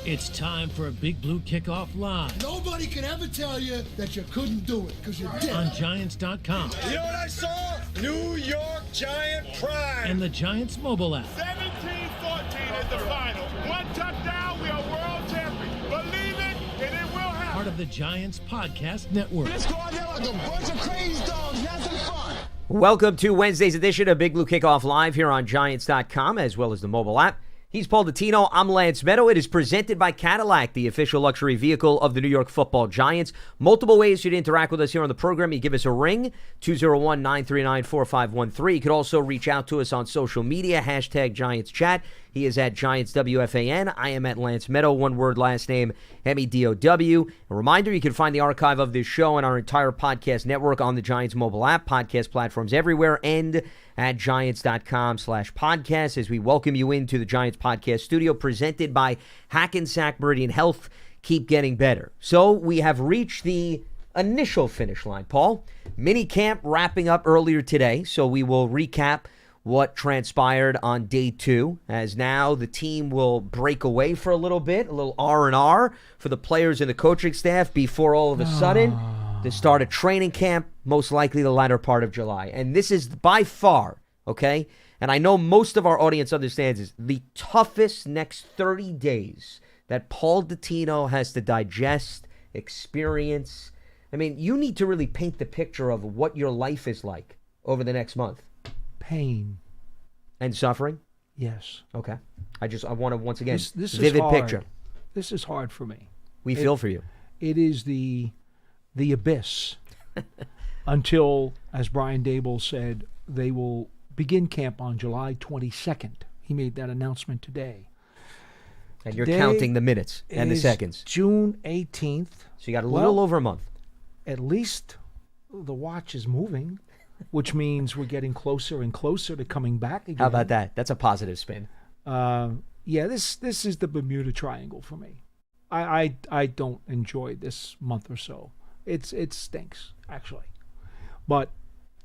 It's time for a Big Blue Kickoff Live. Nobody can ever tell you that you couldn't do it, because you did. On Giants.com. You know what I saw? New York Giant pride. And the Giants mobile app. 17-14 is the final. One touchdown, we are world champions. Believe it, and it will happen. Part of the Giants Podcast Network. Let's go out there like a bunch of crazy dogs. Have some fun. Welcome to Wednesday's edition of Big Blue Kickoff Live here on Giants.com, as well as the mobile app. He's Paul Dottino. I'm Lance Medow. It is presented by Cadillac, the official luxury vehicle of the New York Football Giants. Multiple ways you to interact with us here on the program. You give us a ring, 201-939-4513. You could also reach out to us on social media, hashtag Giants Chat. He is at GiantsWFAN. I am at Lance Medow, one word, last name, Medow. A reminder, you can find the archive of this show and our entire podcast network on the Giants mobile app, podcast platforms everywhere, and at Giants.com/podcast as we welcome you into the Giants podcast studio presented by Hackensack Meridian Health. Keep getting better. So we have reached the initial finish line, Paul. Minicamp wrapping up earlier today, so we will recap what transpired on day 2, as now the team will break away for a little bit, a little R&R for the players and the coaching staff before all of a sudden to start a training camp, most likely the latter part of July. And this is by far, okay, and I know most of our audience understands is the toughest next 30 days that Paul Dottino has to digest, experience. I mean, you need to really paint the picture of what your life is like over the next month. Pain. And suffering? Yes. Okay. I want to, once again, this vivid is hard. picture. This is hard for me. We feel for you. It is the abyss until, as Brian Dable said, they will begin camp on July 22nd. He made that announcement today. And you're counting the minutes and the seconds. June 18th. So you got a little over a month. At least the watch is moving, which means we're getting closer and closer to coming back again. How about that? That's a positive spin. Yeah, this is the Bermuda Triangle for me. I don't enjoy this month or so. It stinks, actually. But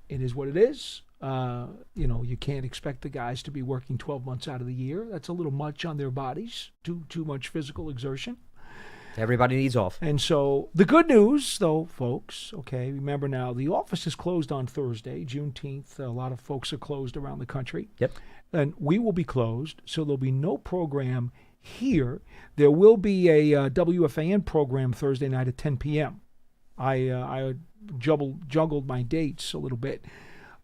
it is what it is. You can't expect the guys to be working 12 months out of the year. That's a little much on their bodies. Too much physical exertion. Everybody needs off. And so the good news, though, folks, okay, remember now, the office is closed on Thursday, Juneteenth. A lot of folks are closed around the country. Yep. And we will be closed, so there'll be no program here. There will be a WFAN program Thursday night at 10 p.m. I juggled my dates a little bit.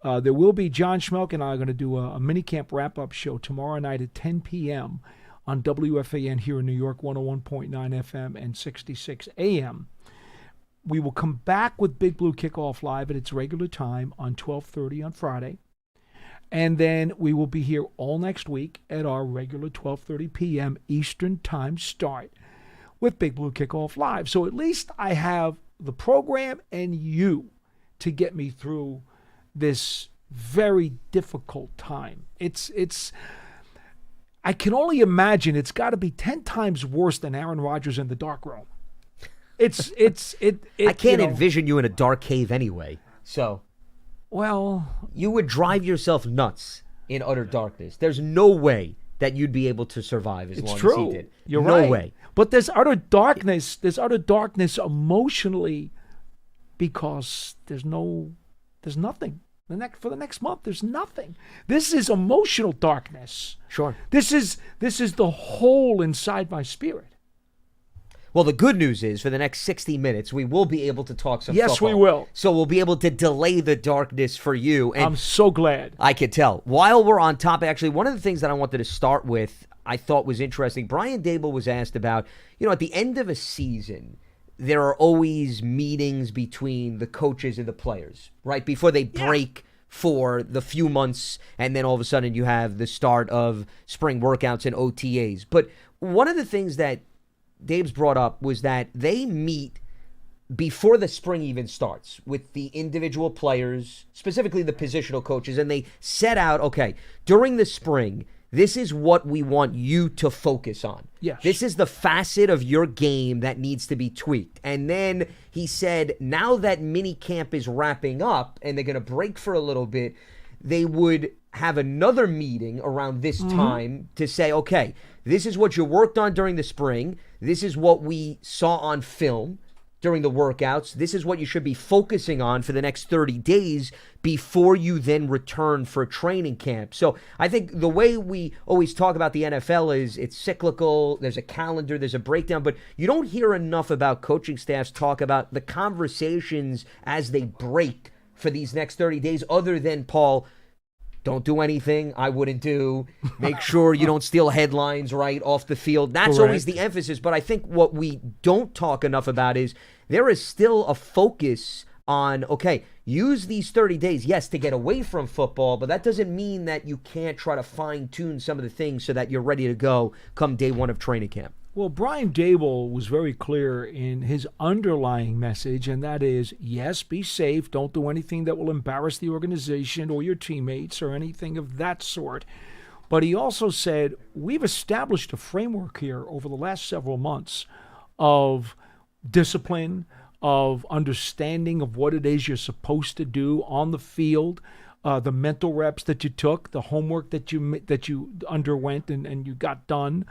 There will be John Schmelk and I are going to do a minicamp wrap-up show tomorrow night at 10 p.m. on WFAN here in New York, 101.9 FM and 66 AM. We will come back with Big Blue Kickoff Live at its regular time on 12:30 on Friday. And then we will be here all next week at our regular 12:30 p.m. Eastern Time start with Big Blue Kickoff Live. So at least I have the program and you to get me through this very difficult time. I can only imagine it's got to be 10 times worse than Aaron Rodgers in the dark room. I can't envision you in a dark cave anyway. So, well, you would drive yourself nuts in utter darkness. There's no way that you'd be able to survive as long as he did. You're no right. way. But there's utter darkness. There's utter darkness emotionally because there's nothing. For the next month, there's nothing. This is emotional darkness. Sure. This is the hole inside my spirit. Well, the good news is for the next 60 minutes, we will be able to talk some Yes, football. we will. So we'll be able to delay the darkness for you. And I'm so glad. I could tell. While we're on topic, actually, one of the things that I wanted to start with, I thought was interesting. Brian Dable was asked about, at the end of a season, there are always meetings between the coaches and the players, right? Before they break for the few months, and then all of a sudden you have the start of spring workouts and OTAs. But one of the things that Dave's brought up was that they meet before the spring even starts with the individual players, specifically the positional coaches, and they set out, okay, during the spring, this is what we want you to focus on. Yes. This is the facet of your game that needs to be tweaked. And then he said, now that mini camp is wrapping up and they're going to break for a little bit, they would have another meeting around this time to say, okay, this is what you worked on during the spring. This is what we saw on film during the workouts. This is what you should be focusing on for the next 30 days before you then return for training camp. So I think the way we always talk about the NFL is it's cyclical, there's a calendar, there's a breakdown, but you don't hear enough about coaching staffs talk about the conversations as they break for these next 30 days, other than, Paul, don't do anything I wouldn't do. Make sure you don't steal headlines right off the field. That's Correct. always the emphasis. But I think what we don't talk enough about is there is still a focus on, okay, use these 30 days, yes, to get away from football, but that doesn't mean that you can't try to fine-tune some of the things so that you're ready to go come day one of training camp. Well, Brian Dable was very clear in his underlying message, and that is, yes, be safe. Don't do anything that will embarrass the organization or your teammates or anything of that sort. But he also said, we've established a framework here over the last several months of discipline, of understanding of what it is you're supposed to do on the field, the mental reps that you took, the homework that you underwent and you got done.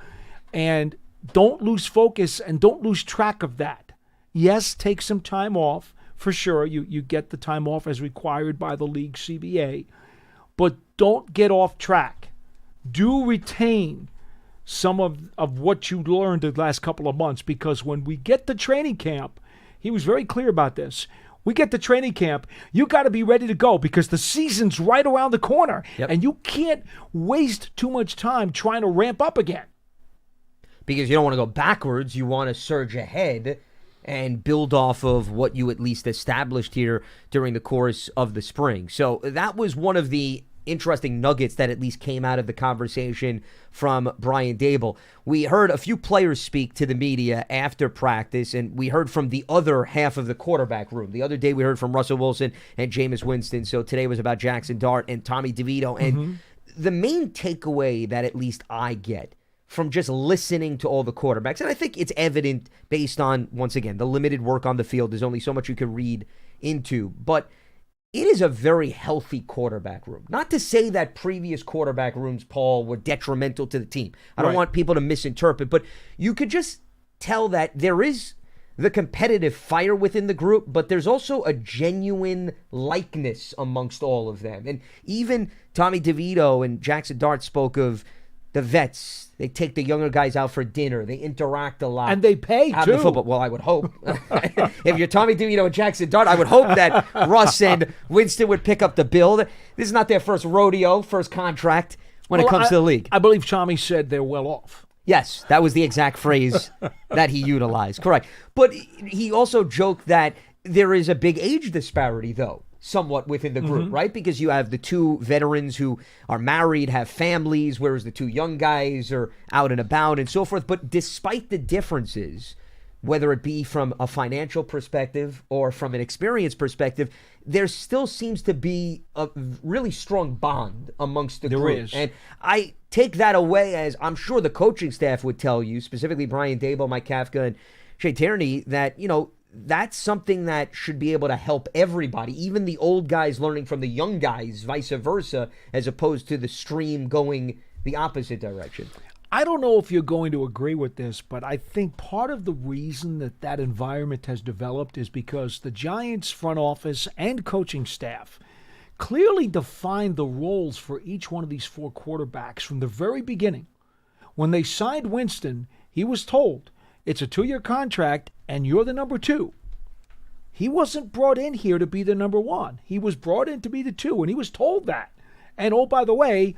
And don't lose focus and don't lose track of that. Yes, take some time off, for sure. You get the time off as required by the league CBA, but don't get off track. Do retain some of what you learned the last couple of months, because when we get to training camp, he was very clear about this. We get to training camp, you got to be ready to go because the season's right around the corner, and you can't waste too much time trying to ramp up again. Because you don't want to go backwards. You want to surge ahead and build off of what you at least established here during the course of the spring. So that was one of the interesting nuggets that at least came out of the conversation from Brian Dable. We heard a few players speak to the media after practice, and we heard from the other half of the quarterback room. The other day we heard from Russell Wilson and Jameis Winston. So today was about Jackson Dart and Tommy DeVito. And the main takeaway that at least I get from just listening to all the quarterbacks, and I think it's evident based on, once again, the limited work on the field. There's only so much you can read into, but it is a very healthy quarterback room. Not to say that previous quarterback rooms, Paul, were detrimental to the team. I don't want people to misinterpret, but you could just tell that there is the competitive fire within the group, but there's also a genuine likeness amongst all of them. And even Tommy DeVito and Jackson Dart spoke of the vets. They take the younger guys out for dinner. They interact a lot. And they pay, out too. of football. Well, I would hope. If you're Tommy DeVito and Jackson Dart, I would hope that Russ and Winston would pick up the bill. This is not their first rodeo, first contract when it comes to the league. I believe Tommy said they're well off. Yes, that was the exact phrase that he utilized. Correct. But he also joked that there is a big age disparity, though, somewhat within the group, right? Because you have the two veterans who are married, have families, whereas the two young guys are out and about and so forth. But despite the differences, whether it be from a financial perspective or from an experience perspective, there still seems to be a really strong bond amongst the group. There is. And I take that away as I'm sure the coaching staff would tell you, specifically Brian Dable, Mike Kafka, and Shea Tierney, that, that's something that should be able to help everybody, even the old guys learning from the young guys, vice versa, as opposed to the stream going the opposite direction. I don't know if you're going to agree with this, but I think part of the reason that environment has developed is because the Giants front office and coaching staff clearly defined the roles for each one of these four quarterbacks from the very beginning. When they signed Winston, he was told, it's a 2-year contract, and you're the number 2. He wasn't brought in here to be the number 1. He was brought in to be the 2, and he was told that. And, oh, by the way,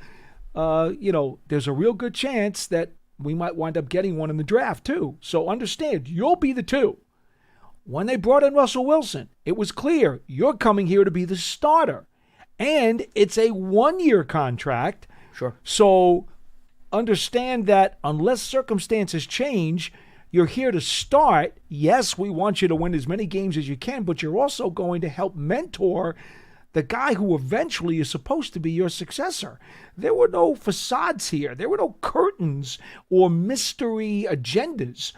there's a real good chance that we might wind up getting one in the draft, too. So understand, you'll be the 2. When they brought in Russell Wilson, it was clear, you're coming here to be the starter. And it's a 1-year contract. Sure. So understand that unless circumstances change, you're here to start. Yes, we want you to win as many games as you can, but you're also going to help mentor the guy who eventually is supposed to be your successor. There were no facades here. There were no curtains or mystery agendas.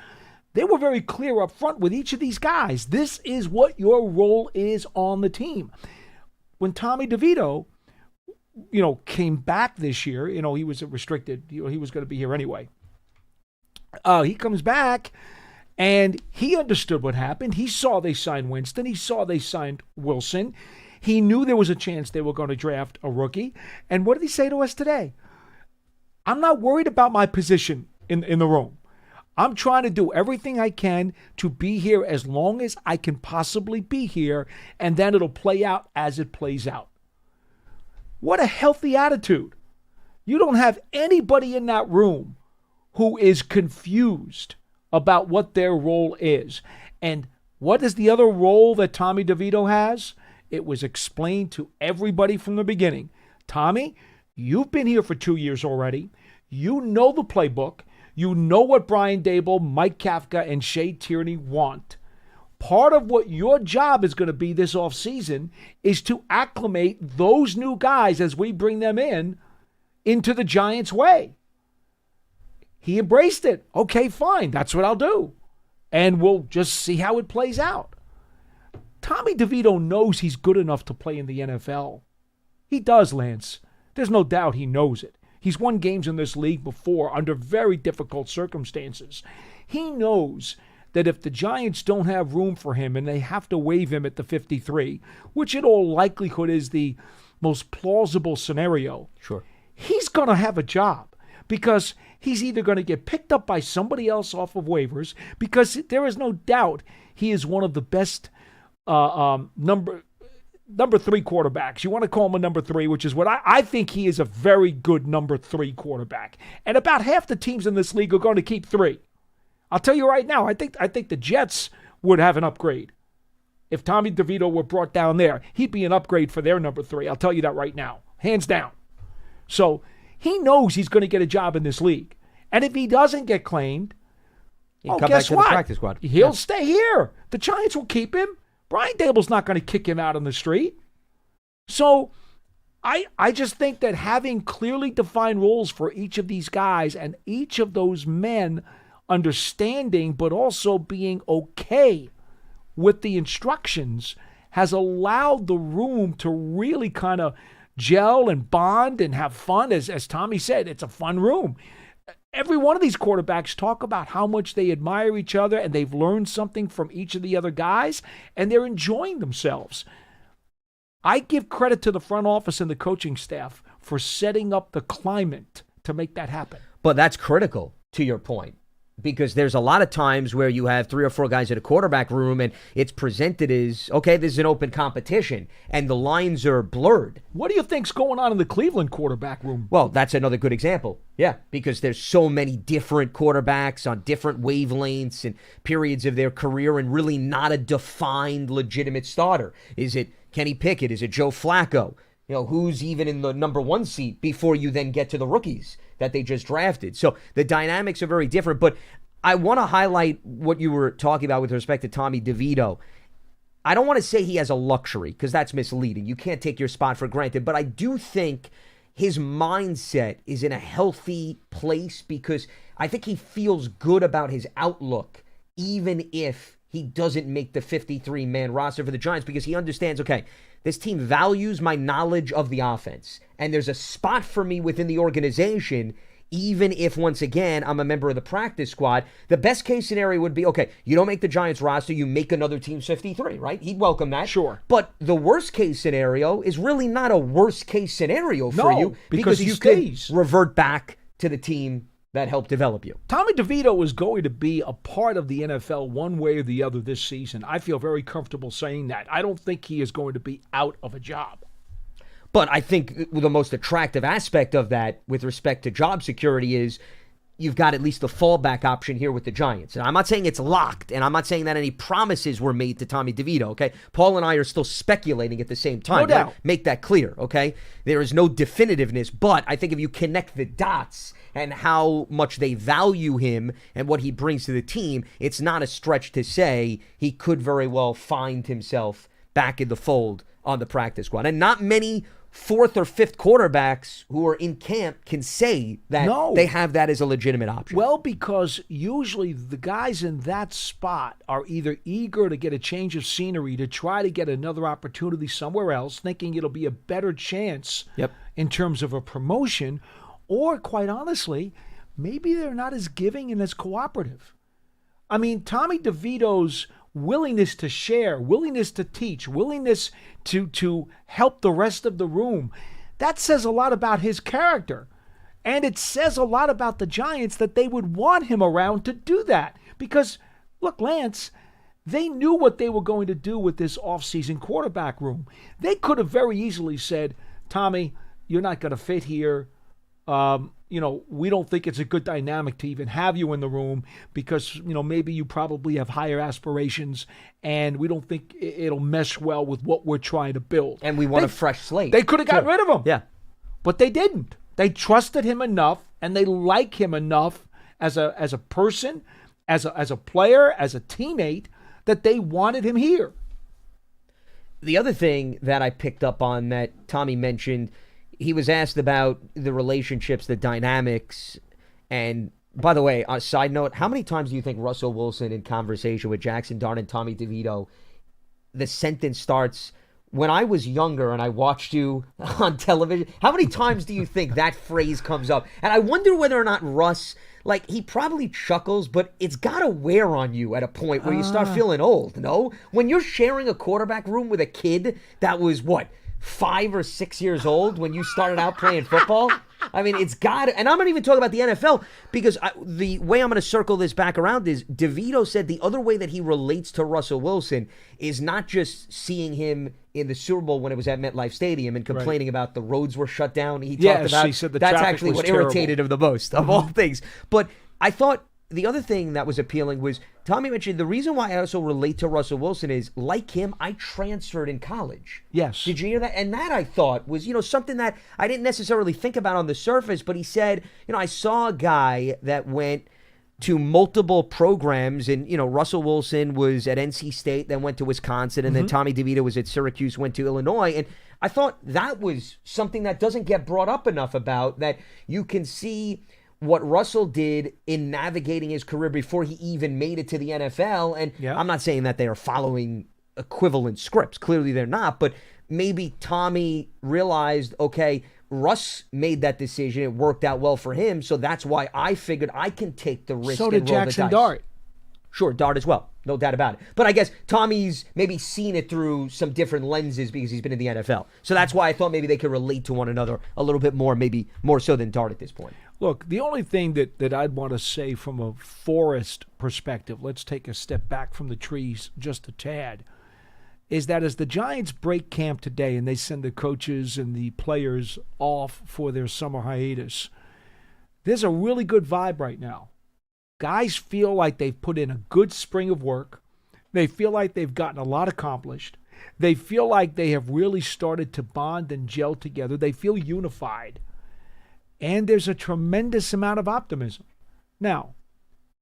They were very clear up front with each of these guys. This is what your role is on the team. When Tommy DeVito, came back this year, he was restricted. He was going to be here anyway. He comes back, and he understood what happened. He saw they signed Winston. He saw they signed Wilson. He knew there was a chance they were going to draft a rookie. And what did he say to us today? I'm not worried about my position in the room. I'm trying to do everything I can to be here as long as I can possibly be here, and then it'll play out as it plays out. What a healthy attitude. You don't have anybody in that room who is confused about what their role is. And what is the other role that Tommy DeVito has? It was explained to everybody from the beginning. Tommy, you've been here for 2 years already. You know the playbook. You know what Brian Dable, Mike Kafka, and Shea Tierney want. Part of what your job is going to be this offseason is to acclimate those new guys as we bring them into the Giants' way. He embraced it. Okay, fine. That's what I'll do. And we'll just see how it plays out. Tommy DeVito knows he's good enough to play in the NFL. He does, Lance. There's no doubt he knows it. He's won games in this league before under very difficult circumstances. He knows that if the Giants don't have room for him and they have to waive him at the 53, which in all likelihood is the most plausible scenario, Sure. he's going to have a job because he's either going to get picked up by somebody else off of waivers, because there is no doubt he is one of the best number 3 quarterbacks. You want to call him a number 3, which is what I think he is a very good number 3 quarterback. And about half the teams in this league are going to keep 3. I'll tell you right now, I think the Jets would have an upgrade. If Tommy DeVito were brought down there, he'd be an upgrade for their number 3. I'll tell you that right now. Hands down. So he knows he's going to get a job in this league. And if he doesn't get claimed, He'll come guess back to what? the practice squad. He'll stay here. The Giants will keep him. Brian Dable's not going to kick him out on the street. So I just think that having clearly defined roles for each of these guys and each of those men understanding but also being okay with the instructions has allowed the room to really kind of gel and bond and have fun. As Tommy said, it's a fun room. Every one of these quarterbacks talk about how much they admire each other and they've learned something from each of the other guys, and they're enjoying themselves. I give credit to the front office and the coaching staff for setting up the climate to make that happen. But that's critical to your point, because there's a lot of times where you have 3 or 4 guys in a quarterback room and it's presented as, okay, this is an open competition, and the lines are blurred. What do you think's going on in the Cleveland quarterback room? Well, that's another good example. Yeah, because there's so many different quarterbacks on different wavelengths and periods of their career, and really not a defined, legitimate starter. Is it Kenny Pickett? Is it Joe Flacco? You know, who's even in the number 1 seat before you then get to the rookies that they just drafted? So the dynamics are very different. But I want to highlight what you were talking about with respect to Tommy DeVito. I don't want to say he has a luxury, because that's misleading. You can't take your spot for granted. But I do think his mindset is in a healthy place, because I think he feels good about his outlook, even if he doesn't make the 53-man roster for the Giants, because he understands, okay, this team values my knowledge of the offense, and there's a spot for me within the organization, even if, once again, I'm a member of the practice squad. The best case scenario would be, okay, you don't make the Giants roster, you make another team's 53, right? He'd welcome that. Sure. But the worst case scenario is really not a worst case scenario for you, because he you stays. could revert back to the team that helped develop you. Tommy DeVito is going to be a part of the NFL one way or the other this season. I feel very comfortable saying that. I don't think he is going to be out of a job. But I think the most attractive aspect of that with respect to job security is you've got at least a fallback option here with the Giants. And I'm not saying it's locked, and I'm not saying that any promises were made to Tommy DeVito, okay? Paul and I are still speculating at the same time. No doubt. Make that clear, okay? There is no definitiveness, but I think if you connect the dots and how much they value him and what he brings to the team, it's not a stretch to say he could very well find himself back in the fold on the practice squad. And not many 4th or 5th quarterbacks who are in camp can say that they have that as a legitimate option. Well, because usually the guys in that spot are either eager to get a change of scenery, to try to get another opportunity somewhere else, thinking it'll be a better chance in terms of a promotion, or quite honestly, maybe they're not as giving and as cooperative. I mean, Tommy DeVito's willingness to share, willingness to teach, willingness to help the rest of the room, that says a lot about his character. And it says a lot about the Giants that they would want him around to do that. Because, look, Lance, they knew what they were going to do with this offseason quarterback room. They could have very easily said, Tommy, you're not going to fit here. We don't think it's a good dynamic to even have you in the room because, maybe you probably have higher aspirations and we don't think it'll mesh well with what we're trying to build. And we want a fresh slate. They could have got rid of him. Yeah. But they didn't. They trusted him enough and they like him enough as a person, as a player, as a teammate, that they wanted him here. The other thing that I picked up on that Tommy mentioned, he was asked about the relationships, the dynamics, and by the way, on a side note, how many times do you think Russell Wilson in conversation with Jackson Dart and Tommy DeVito, the sentence starts, when I was younger and I watched you on television, how many times do you think that phrase comes up? And I wonder whether or not Russ, he probably chuckles, but it's got to wear on you at a point where you start feeling old, no? When you're sharing a quarterback room with a kid that was, 5 or 6 years old when you started out playing football? I mean, it's got to, and I'm not even talking about the NFL, because the way I'm going to circle this back around is DeVito said the other way that he relates to Russell Wilson is not just seeing him in the Super Bowl when it was at MetLife Stadium and complaining about the roads were shut down. He talked about he said the that's traffic actually was what terrible. irritated him the most of all things. But I thought the other thing that was appealing was Tommy mentioned the reason why I also relate to Russell Wilson is, like him, I transferred in college. Yes. Did you hear that? And that I thought was, something that I didn't necessarily think about on the surface, but he said, I saw a guy that went to multiple programs, and, Russell Wilson was at NC State, then went to Wisconsin, and then Tommy DeVito was at Syracuse, went to Illinois, and I thought that was something that doesn't get brought up enough about, that you can see what Russell did in navigating his career before he even made it to the NFL. And I'm not saying that they are following equivalent scripts. Clearly they're not. But maybe Tommy realized, okay, Russ made that decision. It worked out well for him. So that's why I figured I can take the risk. So did and roll Jackson the dice. Dart. Sure, Dart as well. No doubt about it. But I guess Tommy's maybe seen it through some different lenses because he's been in the NFL. So that's why I thought maybe they could relate to one another a little bit more, maybe more so than Dart at this point. Look, the only thing that I'd want to say from a forest perspective, let's take a step back from the trees just a tad, is that as the Giants break camp today and they send the coaches and the players off for their summer hiatus, there's a really good vibe right now. Guys feel like they've put in a good spring of work. They feel like they've gotten a lot accomplished. They feel like they have really started to bond and gel together. They feel unified. And there's a tremendous amount of optimism. Now,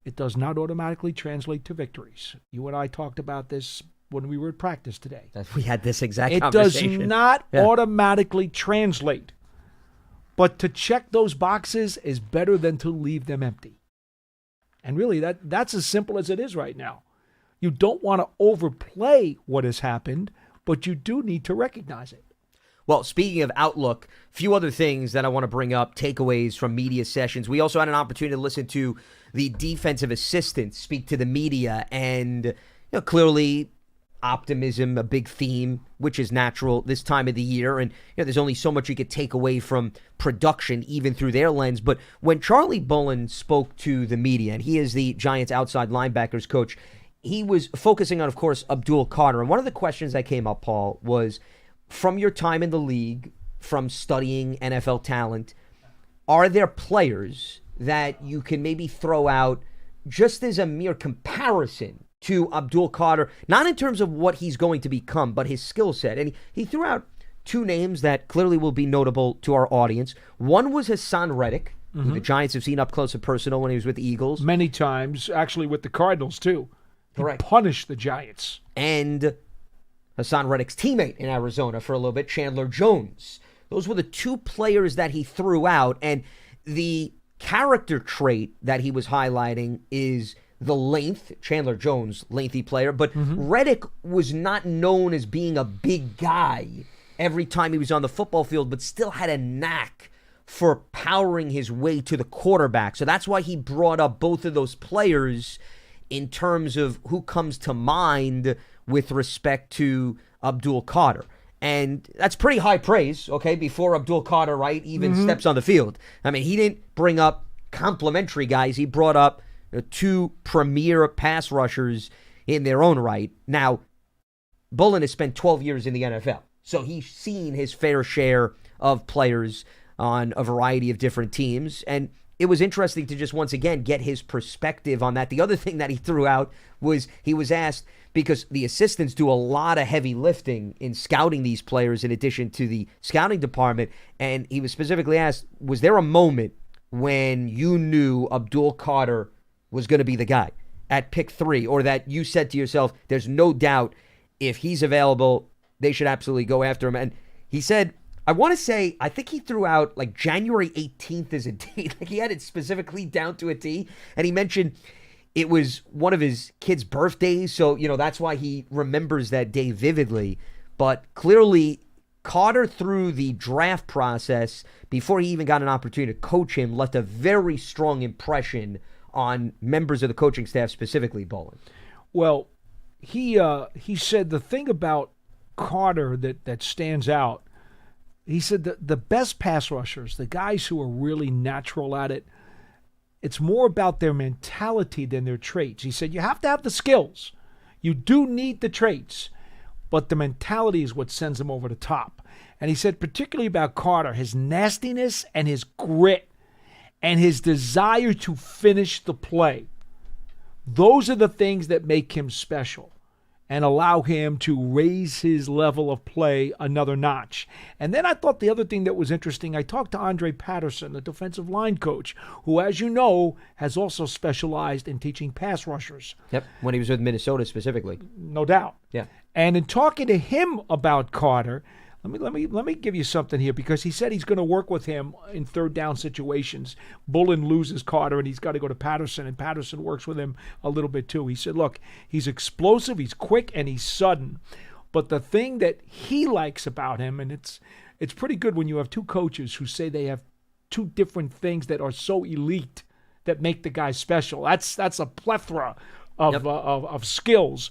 it does not automatically translate to victories. You and I talked about this when we were at practice today. We had this exact It conversation. does not automatically translate. But to check those boxes is better than to leave them empty. And really, that's as simple as it is right now. You don't want to overplay what has happened, but you do need to recognize it. Well, speaking of outlook, a few other things that I want to bring up, takeaways from media sessions. We also had an opportunity to listen to the defensive assistants speak to the media, and clearly optimism, a big theme, which is natural this time of the year. And there's only so much you could take away from production, even through their lens. But when Charlie Bullen spoke to the media, and he is the Giants outside linebackers coach, he was focusing on, of course, Abdul Carter. And one of the questions that came up, Paul, was, from your time in the league, from studying NFL talent, are there players that you can maybe throw out just as a mere comparison to Abdul Carter, not in terms of what he's going to become, but his skill set? And he threw out two names that clearly will be notable to our audience. One was Hassan Reddick, who the Giants have seen up close and personal when he was with the Eagles. Many times, actually with the Cardinals, too. Correct. He punished the Giants. And Hassan Reddick's teammate in Arizona for a little bit, Chandler Jones. Those were the two players that he threw out. And the character trait that he was highlighting is the length. Chandler Jones, lengthy player. But Reddick was not known as being a big guy every time he was on the football field, but still had a knack for powering his way to the quarterback. So that's why he brought up both of those players in terms of who comes to mind with respect to Abdul Carter. And that's pretty high praise, okay, before Abdul Carter, right, even steps on the field. I mean, he didn't bring up complimentary guys. He brought up two premier pass rushers in their own right. Now, Bullen has spent 12 years in the NFL, so he's seen his fair share of players on a variety of different teams, and it was interesting to just once again get his perspective on that. The other thing that he threw out was he was asked, because the assistants do a lot of heavy lifting in scouting these players in addition to the scouting department, and he was specifically asked, was there a moment when you knew Abdul Carter was going to be the guy at pick 3, or that you said to yourself, there's no doubt if he's available, they should absolutely go after him? And he said, I want to say, I think he threw out like January 18th as a date. Like he had it specifically down to a T. And he mentioned it was one of his kids' birthdays. So, that's why he remembers that day vividly. But clearly, Carter, through the draft process, before he even got an opportunity to coach him, left a very strong impression on members of the coaching staff, specifically Bullen. Well, he said the thing about Carter that stands out, he said that the best pass rushers, the guys who are really natural at it, it's more about their mentality than their traits. He said you have to have the skills. You do need the traits, but the mentality is what sends them over the top. And he said particularly about Carter, his nastiness and his grit and his desire to finish the play. Those are the things that make him special and allow him to raise his level of play another notch. And then I thought the other thing that was interesting, I talked to Andre Patterson, the defensive line coach, who, as you know, has also specialized in teaching pass rushers. Yep, when he was with Minnesota specifically. No doubt. Yeah. And in talking to him about Carter, let me give you something here, because he said he's going to work with him in third down situations. Bullen loses Carter, and he's got to go to Patterson, and Patterson works with him a little bit too. He said, look, he's explosive, he's quick, and he's sudden. But the thing that he likes about him, and it's pretty good when you have two coaches who say they have two different things that are so elite that make the guy special. That's a plethora of skills.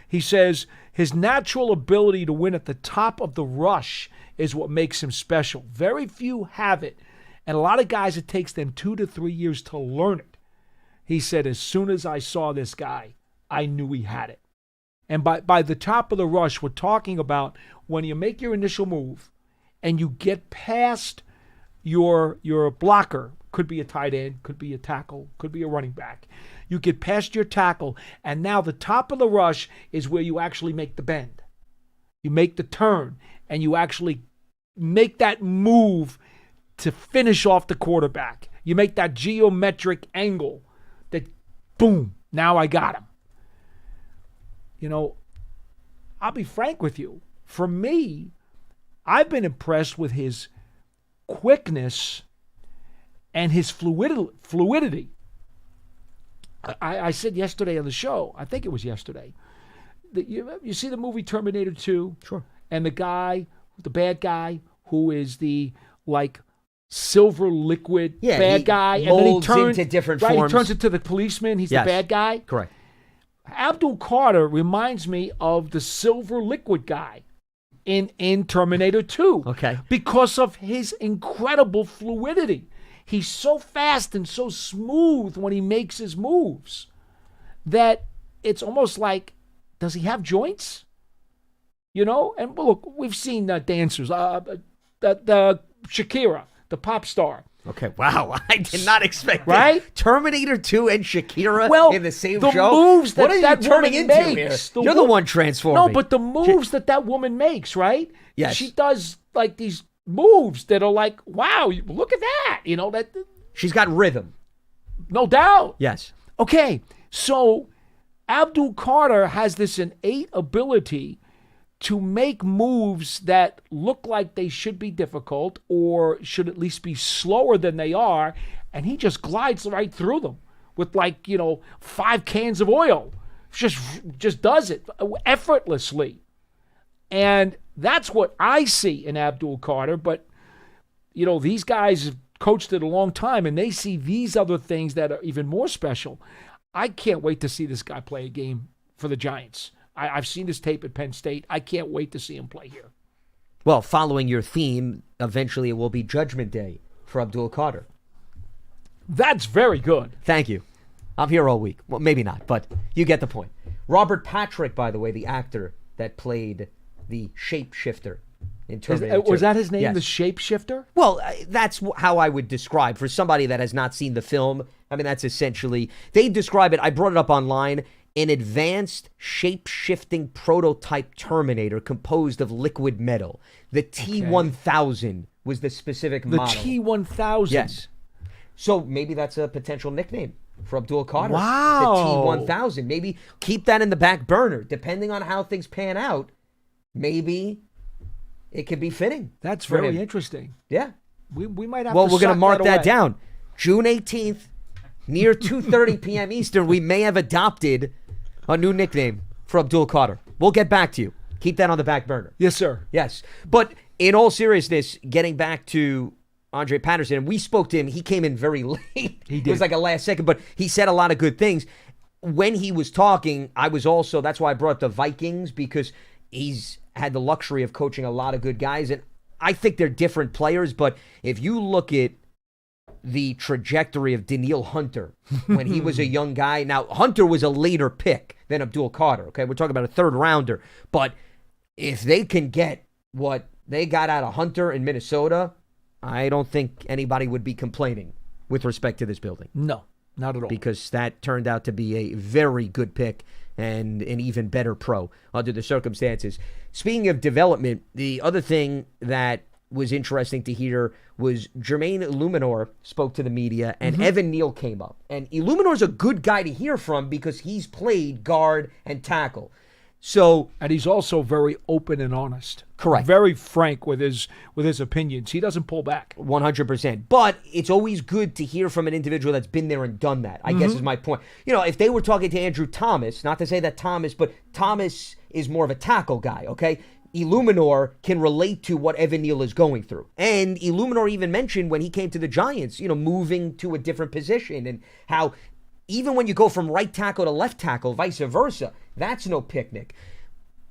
He says his natural ability to win at the top of the rush is what makes him special. Very few have it, and a lot of guys, it takes them 2 to 3 years to learn it. He said, as soon as I saw this guy, I knew he had it. And by the top of the rush, we're talking about when you make your initial move and you get past your blocker, could be a tight end, could be a tackle, could be a running back. You get past your tackle, and now the top of the rush is where you actually make the bend. You make the turn, and you actually make that move to finish off the quarterback. You make that geometric angle that, boom, now I got him. I'll be frank with you. For me, I've been impressed with his quickness and his fluidity. I said yesterday on the show, I think it was yesterday, that you see the movie Terminator 2? Sure. And the guy, the bad guy, who is the, silver liquid bad guy. And then he turns into different forms. He turns into the policeman. He's the bad guy. Correct. Abdul Carter reminds me of the silver liquid guy in Terminator 2. Okay. Because of his incredible fluidity. He's so fast and so smooth when he makes his moves that it's almost like, does he have joints? And look, we've seen dancers, the Shakira, the pop star. Okay, wow. I did not expect right? that. Terminator 2 and Shakira in the same the show? Moves what are that you turning woman into makes, here? You're the one transforming. No, but the moves that woman makes, right? Yes. She does these moves that are like, wow, look at that. She's got rhythm. No doubt. Yes. Okay, so Abdul Carter has this innate ability to make moves that look like they should be difficult or should at least be slower than they are, and he just glides right through them with 5 cans of oil. Just does it effortlessly. And that's what I see in Abdul Carter, but these guys coached it a long time, and they see these other things that are even more special. I can't wait to see this guy play a game for the Giants. I've seen his tape at Penn State. I can't wait to see him play here. Well, following your theme, eventually it will be Judgment Day for Abdul Carter. That's very good. Thank you. I'm here all week. Well, maybe not, but you get the point. Robert Patrick, by the way, the actor that played the shapeshifter in Terminator 2. Was that his name, Yes. the shapeshifter? Well, that's how I would describe, for somebody that has not seen the film, I mean, that's essentially, they describe it, I brought it up online, an advanced shape-shifting prototype Terminator composed of liquid metal. The T-1000 was the specific model. The T-1000. Yes. So maybe that's a potential nickname for Abdul Carter. Wow. The T-1000. Maybe keep that in the back burner. Depending on how things pan out, maybe it could be fitting. That's for very him. interesting. Yeah. We might have Well, to we're going to sock mark that away. down. June 18th, near 2:30 p.m. Eastern, we may have adopted a new nickname for Abdul Carter. We'll get back to you. Keep that on the back burner. Yes, sir. Yes. But in all seriousness, getting back to Andre Patterson, and we spoke to him. He came in very late. He did. It was like a last second, but he said a lot of good things. When he was talking, I was also, that's why I brought the Vikings, because he's had the luxury of coaching a lot of good guys. And I think they're different players, but if you look at the trajectory of Daniil Hunter when he was a young guy. Now, Hunter was a later pick than Abdul Carter, okay? We're talking about a third rounder. But if they can get what they got out of Hunter in Minnesota, I don't think anybody would be complaining with respect to this building. No, not at all. Because that turned out to be a very good pick and an even better pro under the circumstances. Speaking of development, the other thing that was interesting to hear was Jermaine Illuminor spoke to the media, and Evan Neal came up. And Illuminor's a good guy to hear from because he's played guard and tackle. So, and he's also very open and honest. Correct. Very frank with his opinions. He doesn't pull back. 100%. But it's always good to hear from an individual that's been there and done that, I guess is my point. You know, if they were talking to Andrew Thomas, not to say that but Thomas is more of a tackle guy, okay? Illuminor can relate to what Evan Neal is going through. And Illuminor even mentioned when he came to the Giants, you know, moving to a different position and how even when you go from right tackle to left tackle, vice versa, that's no picnic.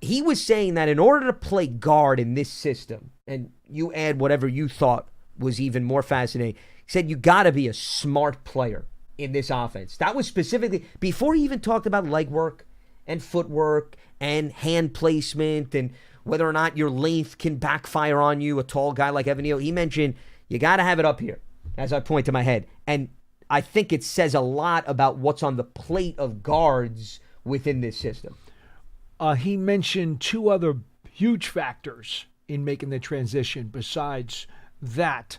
He was saying that in order to play guard in this system, and you add whatever you thought was even more fascinating, he said you got to be a smart player in this offense. That was specifically, before he even talked about leg work and footwork and hand placement and whether or not your length can backfire on you, a tall guy like Evan Neal. He mentioned you got to have it up here, as I point to my head. And I think it says a lot about what's on the plate of guards within this system. He mentioned two other huge factors in making the transition besides that.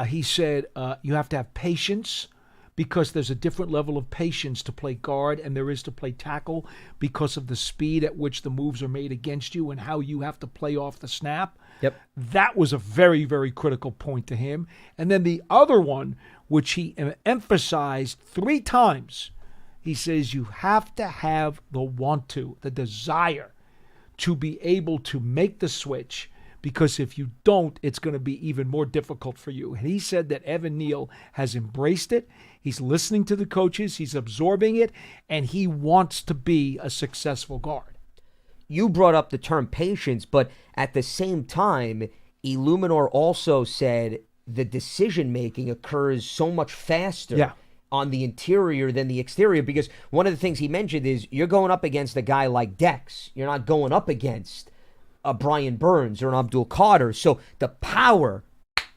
He said you have to have patience, because there's a different level of patience to play guard and there is to play tackle because of the speed at which the moves are made against you and how you have to play off the snap. Yep. That was a very, very critical point to him. And then the other one, which he emphasized 3 times, he says you have to have the want to, the desire to be able to make the switch, because if you don't, it's going to be even more difficult for you. And he said that Evan Neal has embraced it. He's listening to the coaches. He's absorbing it. And he wants to be a successful guard. You brought up the term patience, but at the same time, Illuminor also said the decision-making occurs so much faster on the interior than the exterior, because one of the things he mentioned is you're going up against a guy like Dex. You're not going up against a Brian Burns or an Abdul Carter. So the power,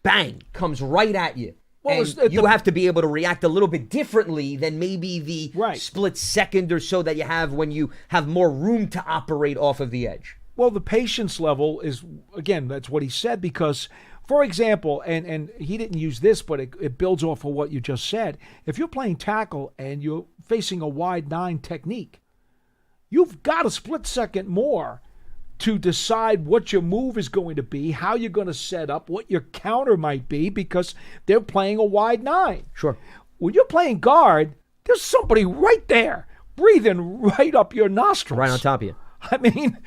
bang, comes right at you. Well, and you have to be able to react a little bit differently than maybe the split second or so that you have when you have more room to operate off of the edge. Well, the patience level is, again, that's what he said, because, for example, and he didn't use this, but it builds off of what you just said. If you're playing tackle and you're facing a wide 9 technique, you've got a split second more to decide what your move is going to be, how you're going to set up, what your counter might be, because they're playing a wide 9. Sure. When you're playing guard, there's somebody right there breathing right up your nostrils. Right on top of you. I mean,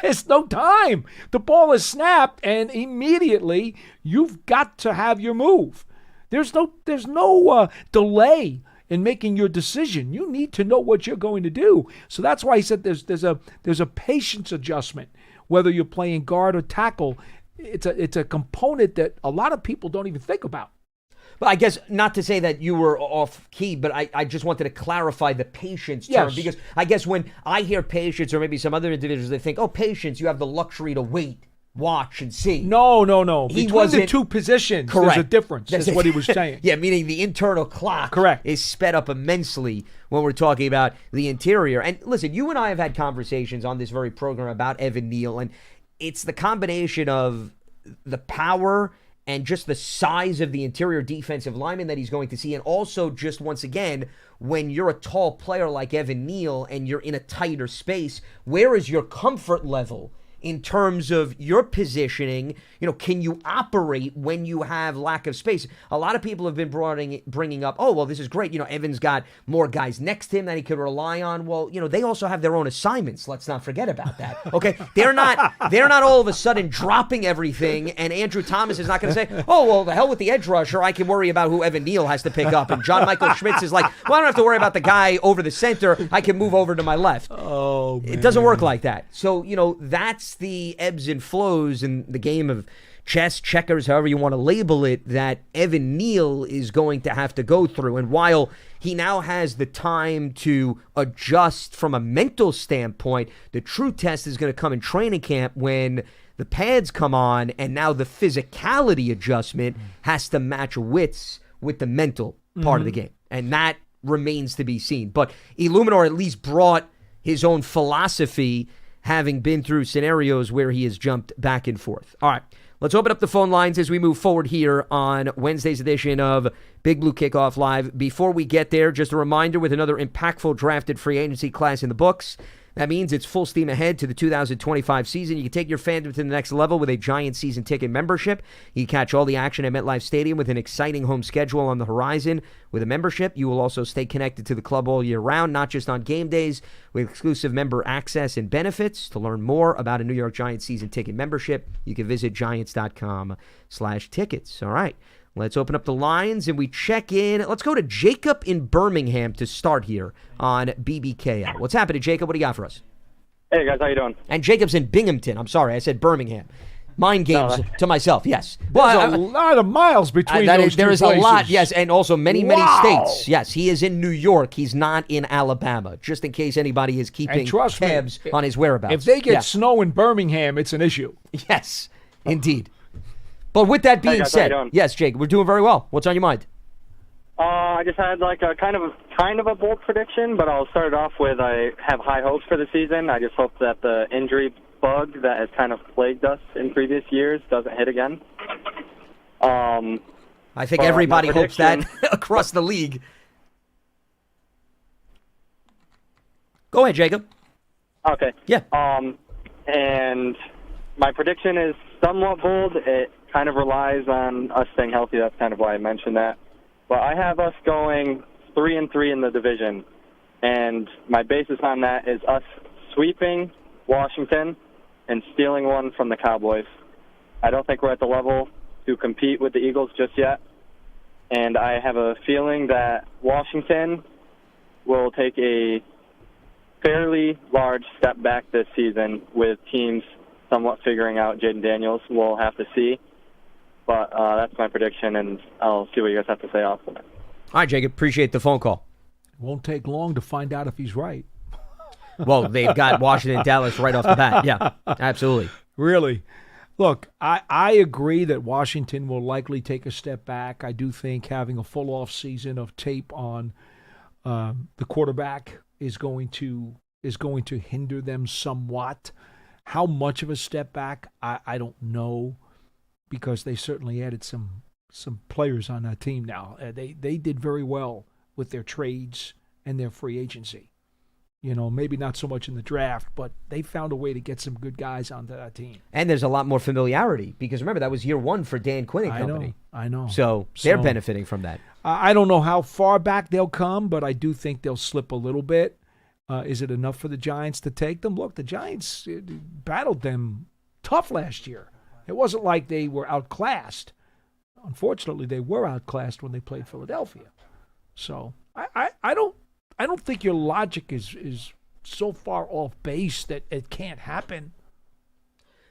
there's no time. The ball is snapped, and immediately you've got to have your move. There's no delay in making your decision. You need to know what you're going to do. So that's why he said there's a patience adjustment, whether you're playing guard or tackle. It's a component that a lot of people don't even think about. But I guess not to say that you were off key, but I just wanted to clarify the patience term, because I guess when I hear patience, or maybe some other individuals, they think, oh, patience, you have the luxury to wait, watch, and see. No. Between the two positions, correct. There's a difference. That's what he was saying. Yeah, meaning the internal clock correct. is sped up immensely when we're talking about the interior. And listen, you and I have had conversations on this very program about Evan Neal, and it's the combination of the power and just the size of the interior defensive lineman that he's going to see. And also just, once again, when you're a tall player like Evan Neal and you're in a tighter space, where is your comfort level in terms of your positioning? Can you operate when you have lack of space? A lot of people have been bringing up, oh, well, this is great. Evan's got more guys next to him that he could rely on. Well, they also have their own assignments. Let's not forget about that. Okay, they're not all of a sudden dropping everything, and Andrew Thomas is not going to say, oh, well, the hell with the edge rusher. I can worry about who Evan Neal has to pick up. And John Michael Schmitz is like, well, I don't have to worry about the guy over the center. I can move over to my left. Oh, man. It doesn't work like that. So, that's the ebbs and flows in the game of chess, checkers, however you want to label it, that Evan Neal is going to have to go through. And while he now has the time to adjust from a mental standpoint, the true test is going to come in training camp when the pads come on, and now the physicality adjustment has to match wits with the mental part of the game. And that remains to be seen. But Illuminor at least brought his own philosophy, having been through scenarios where he has jumped back and forth. All right, let's open up the phone lines as we move forward here on Wednesday's edition of Big Blue Kickoff Live. Before we get there, just a reminder, with another impactful drafted free agency class in the books, that means it's full steam ahead to the 2025 season. You can take your fandom to the next level with a Giant season ticket membership. You can catch all the action at MetLife Stadium with an exciting home schedule on the horizon. With a membership, you will also stay connected to the club all year round, not just on game days, with exclusive member access and benefits. To learn more about a New York Giants season ticket membership, you can visit giants.com/tickets. All right, let's open up the lines and we check in. Let's go to Jacob in Birmingham to start here on BBKL. What's happening, Jacob? What do you got for us? Hey, guys, how you doing? And Jacob's in Binghamton. I'm sorry, I said Birmingham. Mind games to myself, yes. There's a lot of miles between those There two is places. a lot, yes, and also many states. Yes, he is in New York. He's not in Alabama, just in case anybody is keeping tabs on his whereabouts. If they get snow in Birmingham, it's an issue. Yes, indeed. But with that being said, yes, Jake, we're doing very well. What's on your mind? I just had like a kind of a bold prediction, but I'll start it off with I have high hopes for the season. I just hope that the injury bug that has kind of plagued us in previous years doesn't hit again. I think everybody hopes that across the league. Go ahead, Jacob. Okay. Yeah. And my prediction is somewhat bold. It kind of relies on us staying healthy. That's kind of why I mentioned that. But I have us going 3-3 in the division, and my basis on that is us sweeping Washington and stealing one from the Cowboys. I don't think we're at the level to compete with the Eagles just yet, and I have a feeling that Washington will take a fairly large step back this season with teams somewhat figuring out Jaden Daniels. We'll have to see, but that's my prediction, and I'll see what you guys have to say off of it. All right, Jacob, appreciate the phone call. It won't take long to find out if he's right. Well, they've got Washington and Dallas right off the bat. Yeah, absolutely. Really? Look, I agree that Washington will likely take a step back. I do think having a full off season of tape on the quarterback is going to hinder them somewhat. How much of a step back, I don't know, because they certainly added some players on that team now. They did very well with their trades and their free agency. You know, maybe not so much in the draft, but they found a way to get some good guys onto that team. And there's a lot more familiarity because, remember, that was year one for Dan Quinn and company. I know. So they're benefiting from that. I don't know how far back they'll come, but I do think they'll slip a little bit. Is it enough for the Giants to take them? Look, the Giants battled them tough last year. It wasn't like they were outclassed. unfortunately, they were outclassed when they played Philadelphia. So I don't think your logic is so far off base that it can't happen.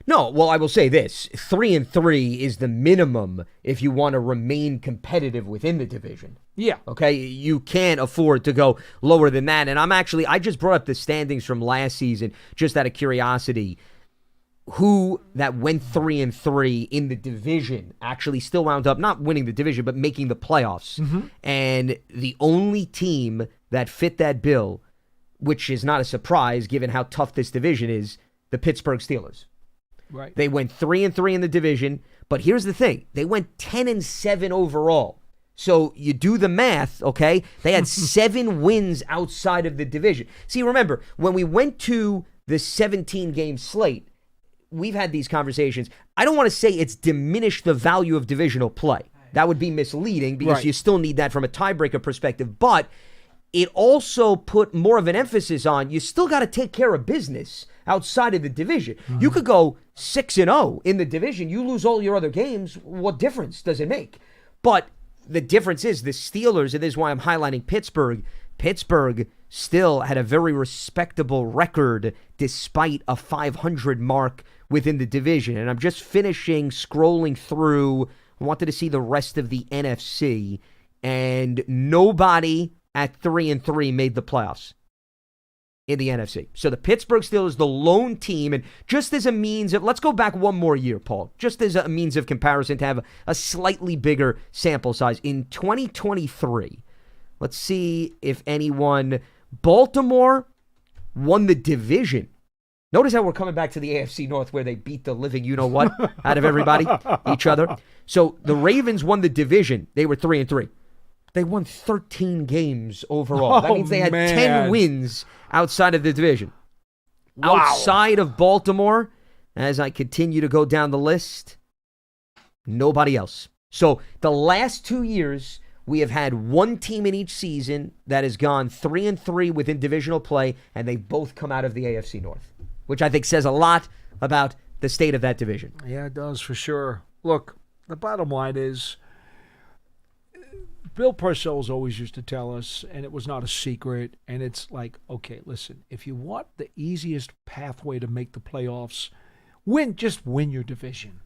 No, well, I will say this. 3-3 is the minimum if you want to remain competitive within the division. Yeah. Okay? You can't afford to go lower than that. And I just brought up the standings from last season just out of curiosity. Who that went 3-3 in the division actually still wound up not winning the division, but making the playoffs. Mm-hmm. And the only team that fit that bill, which is not a surprise given how tough this division is, the Pittsburgh Steelers. Right. They went 3-3 in the division, but here's the thing. They went 10-7 overall. So you do the math, okay? They had 7 wins outside of the division. See, remember, when we went to the 17-game slate, we've had these conversations. I don't want to say it's diminished the value of divisional play. That would be misleading because you still need that from a tiebreaker perspective, but it also put more of an emphasis on you still got to take care of business outside of the division. Mm-hmm. You could go 6-0 in the division. You lose all your other games. What difference does it make? But the difference is the Steelers, and this is why I'm highlighting Pittsburgh. Pittsburgh still had a very respectable record despite a 500 mark within the division. And I'm just finishing scrolling through. I wanted to see the rest of the NFC, and nobody at 3-3 made the playoffs in the NFC. So the Pittsburgh Steelers, the lone team, and just as a means of, let's go back one more year, Paul, just as a means of comparison to have a slightly bigger sample size. In 2023, let's see if anyone, Baltimore won the division. Notice how we're coming back to the AFC North where they beat the living you-know-what out of everybody, each other. So the Ravens won the division. They were 3-3. They won 13 games overall. That means they had 10 wins outside of the division. Wow. Outside of Baltimore, as I continue to go down the list, nobody else. So the last 2 years, we have had one team in each season that has gone 3-3 within divisional play, and they both come out of the AFC North, which I think says a lot about the state of that division. Yeah, it does for sure. Look, the bottom line is, Bill Parcells always used to tell us, and it was not a secret, and it's like, okay, listen, if you want the easiest pathway to make the playoffs, just win your division.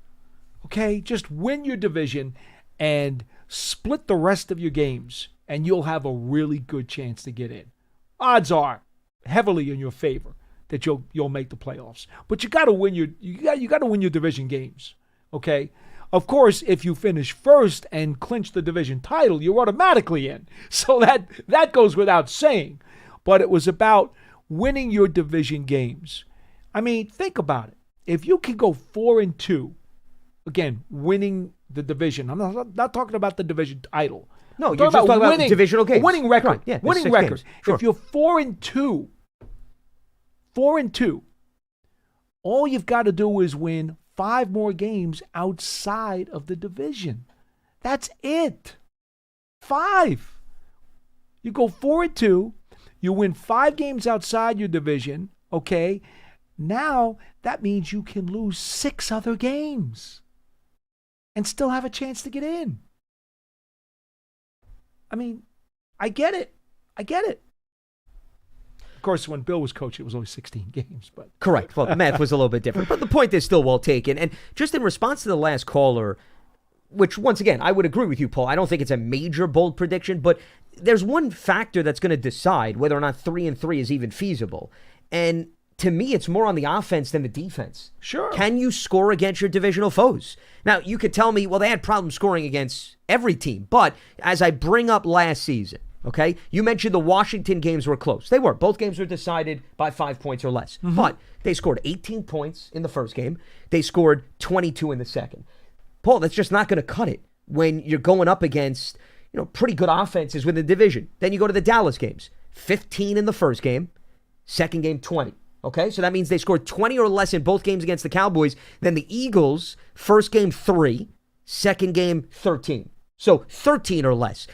Okay? Just win your division and split the rest of your games, and you'll have a really good chance to get in. Odds are heavily in your favor that you'll make the playoffs. But you got to win your division games. Okay? Of course, if you finish first and clinch the division title, you're automatically in. So that goes without saying. But it was about winning your division games. I mean, think about it. If you can go 4-2, again, winning the division. I'm not talking about the division title. No, you're just talking about divisional games. Winning record. Right, yeah, winning record. Sure. If you're 4-2, all you've got to do is win 5 more games outside of the division. That's it. 5. You go 4-2. You win 5 games outside your division. Okay. Now that means you can lose 6 other games and still have a chance to get in. I mean, I get it. Of course, when Bill was coach, it was only 16 games. But correct. Well, the math was a little bit different. But the point is still well taken. And just in response to the last caller, which, once again, I would agree with you, Paul. I don't think it's a major bold prediction, but there's one factor that's going to decide whether or not 3-3 is even feasible. And to me, it's more on the offense than the defense. Sure. Can you score against your divisional foes? Now, you could tell me, well, they had problems scoring against every team. But as I bring up last season, okay, you mentioned the Washington games were close. They were. Both games were decided by 5 points or less. Mm-hmm. But they scored 18 points in the first game. They scored 22 in the second. Paul, that's just not going to cut it when you're going up against, pretty good offenses within the division. Then you go to the Dallas games. 15 in the first game. Second game, 20. Okay, so that means they scored 20 or less in both games against the Cowboys. Then the Eagles, first game 3, second game 13. So 13 or less.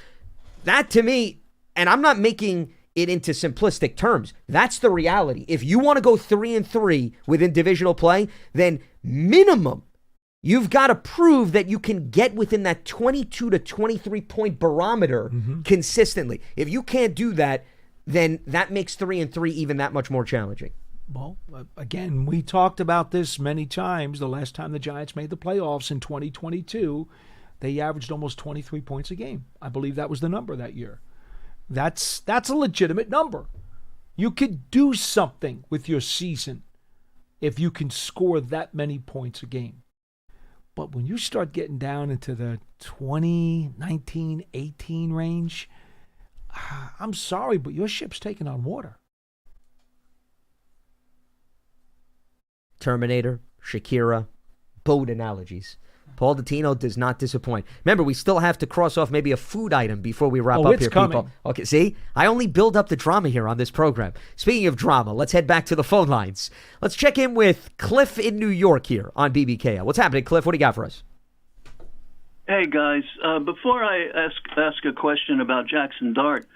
That to me, and I'm not making it into simplistic terms, that's the reality. If you want to go 3-3 within divisional play, then minimum, You've got to prove that you can get within that 22 to 23 point barometer consistently. If you can't do that, then that makes 3-3 even that much more challenging. Well, again, we talked about this many times. The last time the Giants made the playoffs in 2022, they averaged almost 23 points a game. I believe that was the number that year. That's a legitimate number. You could do something with your season if you can score that many points a game. But when you start getting down into the 20, 19, 18 range, I'm sorry, but your ship's taking on water. Terminator, Shakira, boat analogies. Paul Dottino does not disappoint. Remember, we still have to cross off maybe a food item before we wrap up it's here, coming. people. Okay, see? I only build up the drama here on this program. Speaking of drama, let's head back to the phone lines. Let's check in with Cliff in New York here on BBKL. What's happening, Cliff? What do you got for us? Hey, guys. Before I ask a question about Jackson Dart,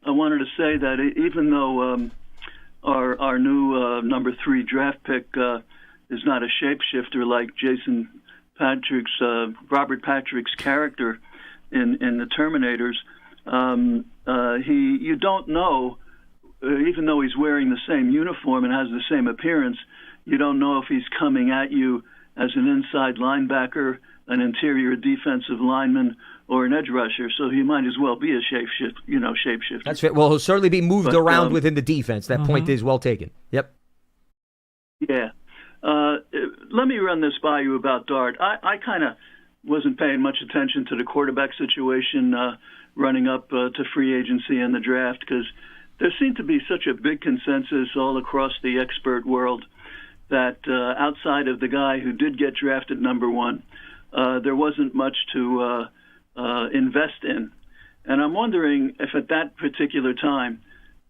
I wanted to say that even though our new number 3 draft pick is not a shapeshifter like Robert Patrick's character in the Terminators, you don't know, even though he's wearing the same uniform and has the same appearance, you don't know if he's coming at you as an inside linebacker, an interior defensive lineman, or an edge rusher. So he might as well be a shapeshifter. That's right. Well, he'll certainly be moved around within the defense. That point is well taken. Yep. Yeah. Let me run this by you about Dart. I kind of wasn't paying much attention to the quarterback situation running up to free agency and the draft because there seemed to be such a big consensus all across the expert world that outside of the guy who did get drafted number 1, there wasn't much to invest in. And I'm wondering if at that particular time,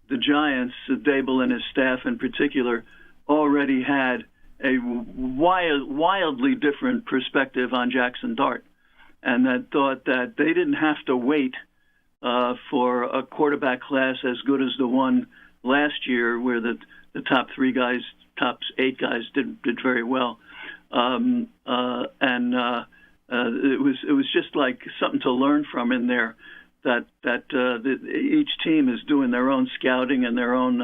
the Giants, Dable and his staff in particular, already had a wildly different perspective on Jackson Dart, and that thought that they didn't have to wait for a quarterback class as good as the one last year, where the top 8 guys did very well, and it was just like something to learn from in there. That each team is doing their own scouting and their own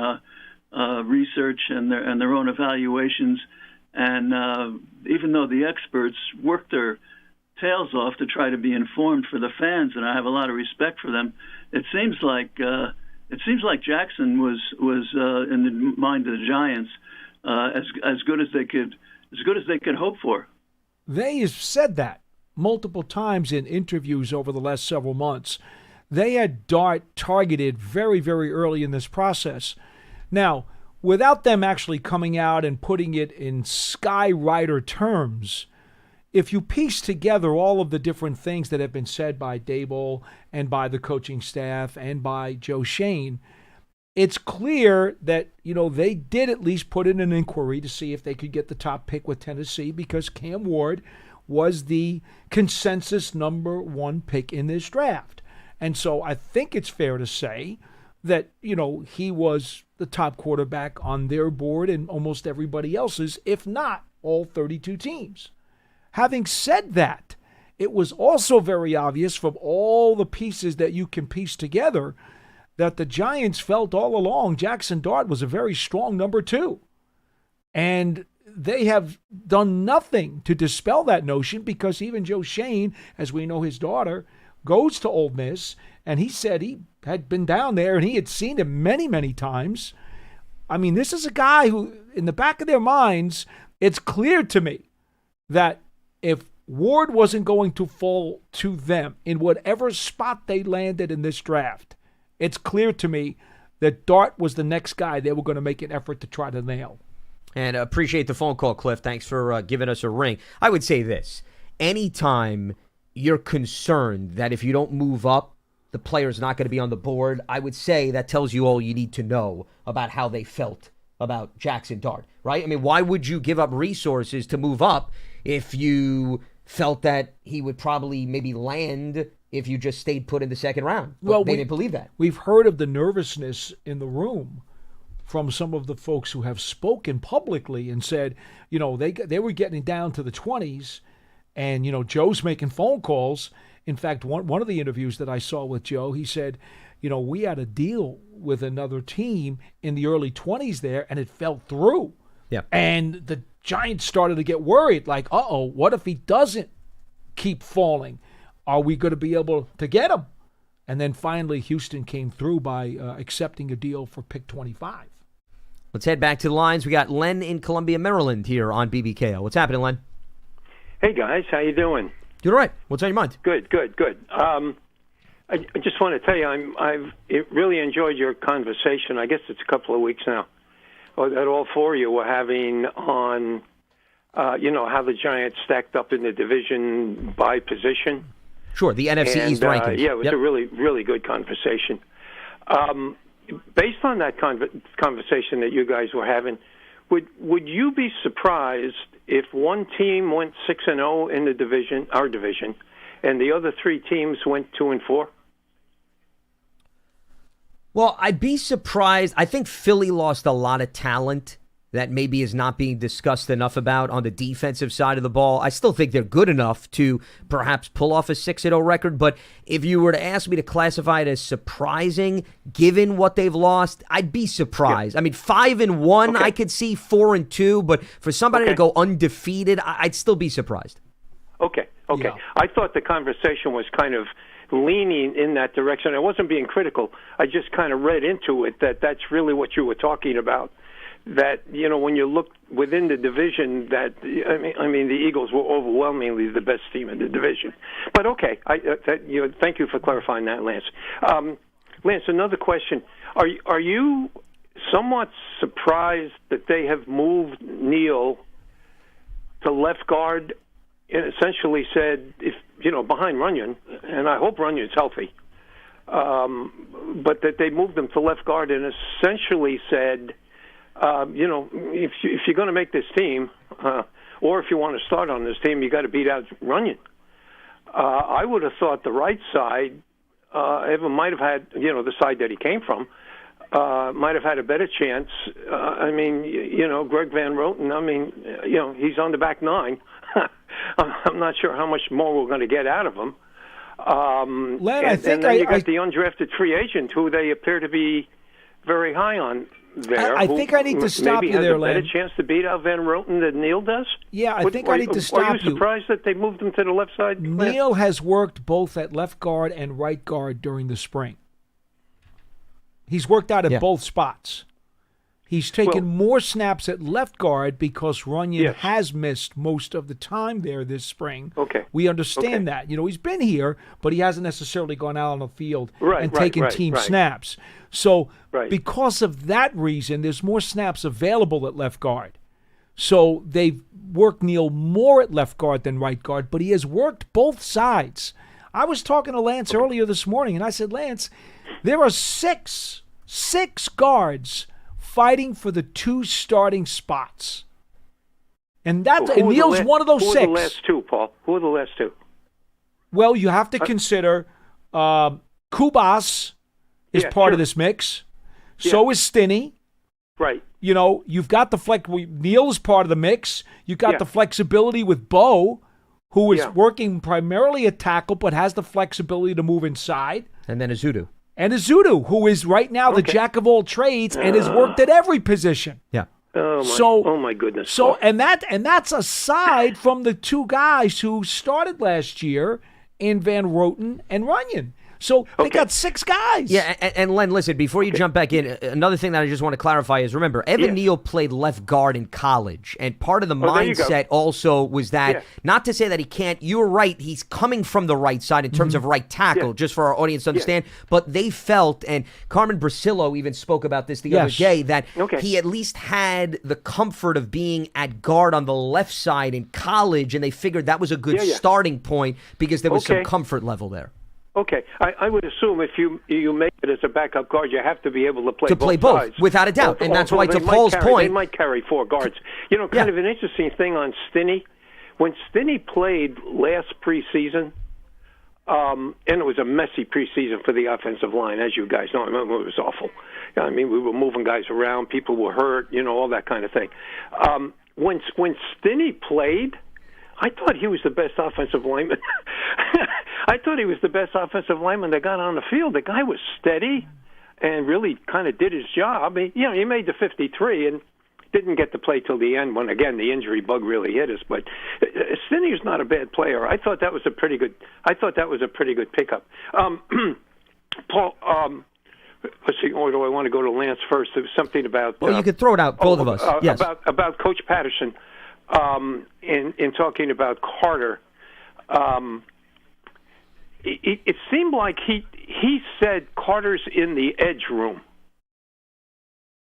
research and their own evaluations. And even though the experts work their tails off to try to be informed for the fans, and I have a lot of respect for them, it seems like Jackson was in the mind of the Giants as good as they could hope for. They have said that multiple times in interviews over the last several months. They had Dart targeted very, very early in this process. Now, without them actually coming out and putting it in skywriter terms, if you piece together all of the different things that have been said by Dable and by the coaching staff and by Joe Shane, it's clear that, they did at least put in an inquiry to see if they could get the top pick with Tennessee, because Cam Ward was the consensus number 1 pick in this draft. And so I think it's fair to say that, he was the top quarterback on their board and almost everybody else's, if not all 32 teams. Having said that, it was also very obvious from all the pieces that you can piece together that the Giants felt all along Jackson Dart was a very strong number 2. And they have done nothing to dispel that notion, because even Joe Shane, as we know his daughter, goes to Ole Miss, and he said he had been down there and he had seen him many, many times. I mean, this is a guy who, in the back of their minds, it's clear to me that if Ward wasn't going to fall to them in whatever spot they landed in this draft, it's clear to me that Dart was the next guy they were going to make an effort to try to nail. And appreciate the phone call, Cliff. Thanks for giving us a ring. I would say this. Anytime you're concerned that if you don't move up, the player's not going to be on the board, I would say that tells you all you need to know about how they felt about Jackson Dart, right? I mean, why would you give up resources to move up if you felt that he would probably maybe land if you just stayed put in the second round? Well, they didn't believe that. We've heard of the nervousness in the room from some of the folks who have spoken publicly and said, they were getting down to the 20s, And, Joe's making phone calls. In fact, one of the interviews that I saw with Joe, he said, we had a deal with another team in the early 20s there, and it fell through. Yeah. And the Giants started to get worried, like, what if he doesn't keep falling? Are we going to be able to get him? And then finally, Houston came through by accepting a deal for pick 25. Let's head back to the lines. We got Len in Columbia, Maryland here on BBKO. What's happening, Len? Hey, guys. How you doing? Doing all right. What's on your mind? Good. I just want to tell you, I've really enjoyed your conversation. I guess it's a couple of weeks now that all four of you were having on, how the Giants stacked up in the division by position. Sure, the NFC East rankings. Yeah, it was a really, really good conversation. Based on that conversation that you guys were having, would you be surprised if one team went 6-0 in the division, our division, and the other three teams went 2-4? Well, I'd be surprised. I think Philly lost a lot of talent that maybe is not being discussed enough about on the defensive side of the ball. I still think they're good enough to perhaps pull off a 6-0 record, but if you were to ask me to classify it as surprising, given what they've lost, I'd be surprised. Yeah. I mean, 5-1, I could see 4-2, but for somebody to go undefeated, I'd still be surprised. Okay. Yeah. I thought the conversation was kind of leaning in that direction. I wasn't being critical. I just kind of read into it that that's really what you were talking about. That, when you look within the division, that I mean, the Eagles were overwhelmingly the best team in the division. But okay, thank you for clarifying that, Lance. Lance, another question: Are you somewhat surprised that they have moved Neal to left guard and essentially said, if behind Runyon, and I hope Runyon's healthy, but that they moved him to left guard and essentially said, if you're going to make this team, or if you want to start on this team, you got to beat out Runyon. I would have thought the right side, Evan might have had, the side that he came from, might have had a better chance. Greg Van Roten, he's on the back nine. I'm not sure how much more we're going to get out of him. Len, and then you got the undrafted free agent, who they appear to be very high on there. I think I need to stop you there, Len. Maybe has a better chance to beat out Van Roten than Neal does? Yeah, I think I need to stop you. Are you surprised that they moved him to the left side? Neal has worked both at left guard and right guard during the spring. He's worked out at both spots. He's taken more snaps at left guard because Runyon has missed most of the time there this spring. Okay. We understand that. He's been here, but he hasn't necessarily gone out on the field and taken team snaps. So because of that reason, there's more snaps available at left guard. So they've worked Neal more at left guard than right guard, but he has worked both sides. I was talking to Lance earlier this morning, and I said, Lance, there are six guards fighting for the two starting spots. And Neal's one of those six. Who are the last two, Paul? Who are the last two? Well, you have to consider Kubas is part of this mix. So is Stinney. Right. You've got the flex. Neal is part of the mix. You've got the flexibility with Bo, who is working primarily at tackle but has the flexibility to move inside. And then Azudu. And Azudu, who is right now the jack of all trades and has worked at every position. Yeah. Oh my goodness. So and that's aside from the two guys who started last year in Van Roten and Runyon. So they got six guys. Yeah, and Len, listen, before you jump back in, another thing that I just want to clarify is, remember, Evan Neal played left guard in college, and part of the mindset also was that, not to say that he can't, you're right, he's coming from the right side in terms of right tackle, just for our audience to understand, but they felt, and Carmen Brasillo even spoke about this the other day, that he at least had the comfort of being at guard on the left side in college, and they figured that was a good starting point because there was some comfort level there. Okay, I would assume if you make it as a backup guard, you have to be able to play both sides. Without a doubt, and that's why, to Paul's point, they might carry four guards. Kind of an interesting thing on Stinney. When Stinney played last preseason, and it was a messy preseason for the offensive line, as you guys know. I remember it was awful. I mean, we were moving guys around, people were hurt, all that kind of thing. When Stinney played, I thought he was the best offensive lineman. I thought he was the best offensive lineman that got on the field. The guy was steady and really kind of did his job. He made the 53 and didn't get to play till the end when, again, the injury bug really hit us. But Stinnie's not a bad player. I thought that was a pretty good pickup. Paul, let's see. Or do I want to go to Lance first? There was something about. Well, you could throw it out, both of us. Yes. About Coach Patterson. In talking about Carter, it seemed like he said Carter's in the edge room.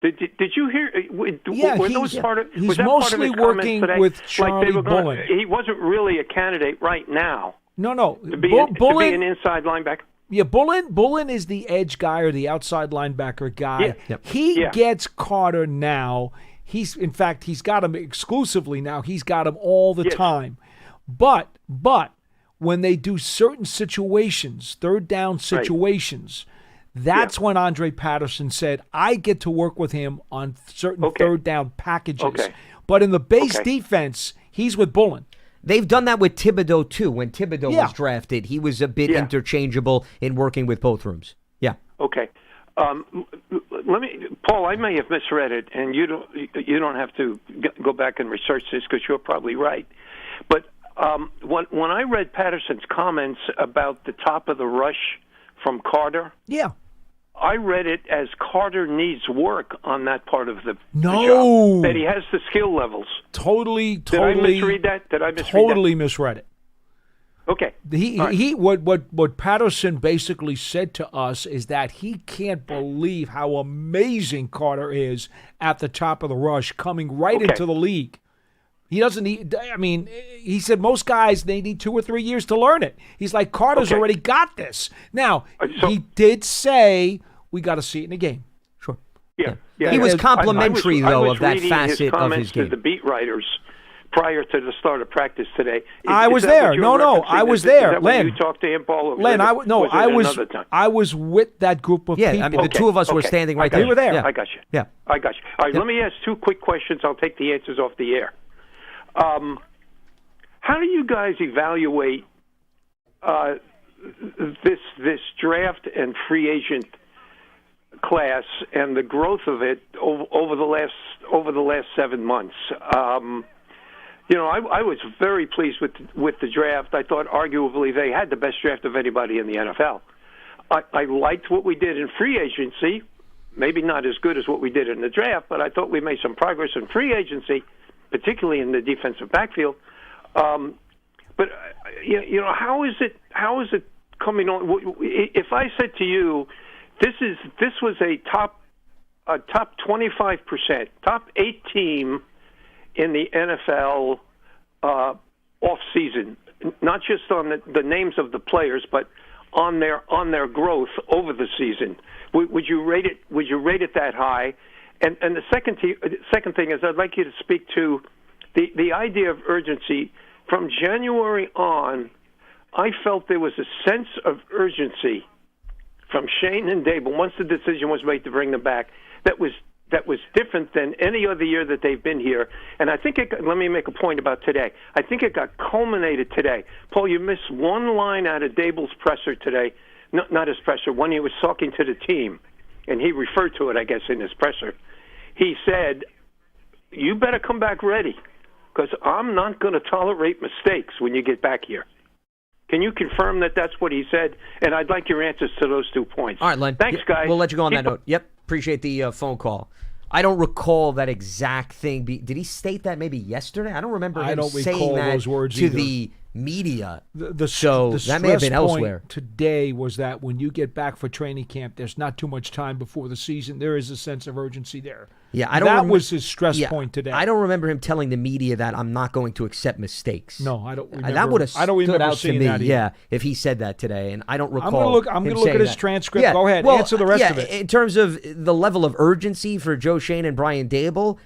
Did you hear? Yeah, he's mostly working with Charlie Bullen. He wasn't really a candidate right now. No. To be an inside linebacker. Yeah, Bullen is the edge guy or the outside linebacker guy. Yeah. Yep. He gets Carter now. He's got him exclusively now. He's got him all the time. But when they do certain situations, third down situations, that's when Andre Patterson said, I get to work with him on certain third down packages. Okay. But in the base defense, he's with Bullen. They've done that with Thibodeau, too. When Thibodeau was drafted, he was a bit interchangeable in working with both rooms. Yeah. Okay. Paul, I may have misread it, and you don't have to go back and research this because you're probably right. But when I read Patterson's comments about the top of the rush from Carter, I read it as Carter needs work on that part of the job, that he has the skill levels. Totally. Did I misread that? Totally misread it. Okay. What Patterson basically said to us is that he can't believe how amazing Carter is at the top of the rush, coming right into the league. He doesn't need. I mean, he said most guys they need 2 or 3 years to learn it. He's like, Carter's already got this. Now he did say we got to see it in a game. Sure. Yeah. He was complimentary though of that facet of his game. To the beat writers prior to the start of practice today. I was there. I was there. Len, you talked to him, Paul? Len, I was with that group of people. Yeah, I mean, the two of us were standing right there. We were there. Yeah. I got you. Yeah. I got you. All right, let me ask 2 quick questions. I'll take the answers off the air. How do you guys evaluate this draft and free agent class and the growth of it over the last 7 months? I was very pleased with the draft. I thought arguably they had the best draft of anybody in the NFL. I liked what we did in free agency. Maybe not as good as what we did in the draft, but I thought we made some progress in free agency, particularly in the defensive backfield. But how is it coming on? If I said to you, this was a top 25%, top 8 team in the NFL off season, not just on the names of the players, but on their growth over the season, would you rate it? Would you rate it that high? And the second thing is, I'd like you to speak to the idea of urgency. From January on, I felt there was a sense of urgency from Shane and Dable once the decision was made to bring them back. That was different than any other year that they've been here. And I think let me make a point about today. I think it got culminated today. Paul, you missed one line out of Dable's presser today. Not his presser, when he was talking to the team, and he referred to it, I guess, in his presser. He said, you better come back ready, because I'm not going to tolerate mistakes when you get back here. Can you confirm that that's what he said? And I'd like your answers to those 2 points. All right, Len. Thanks, guys. We'll let you go on that note. Yep. Appreciate the phone call. I don't recall that exact thing. Did he state that maybe yesterday? I don't remember him saying that those words to either. The media. So that may have been elsewhere. Today was that when you get back for training camp, there's not too much time before the season. There is a sense of urgency there. Yeah, that was his stress point today. I don't remember him telling the media that I'm not going to accept mistakes. No, I don't remember. That would have stood out to me. That yeah, if he said that today, and I don't recall. I'm going to look at his transcript. Yeah, go ahead, answer the rest of it. In terms of the level of urgency for Joe Shane and Brian Dable,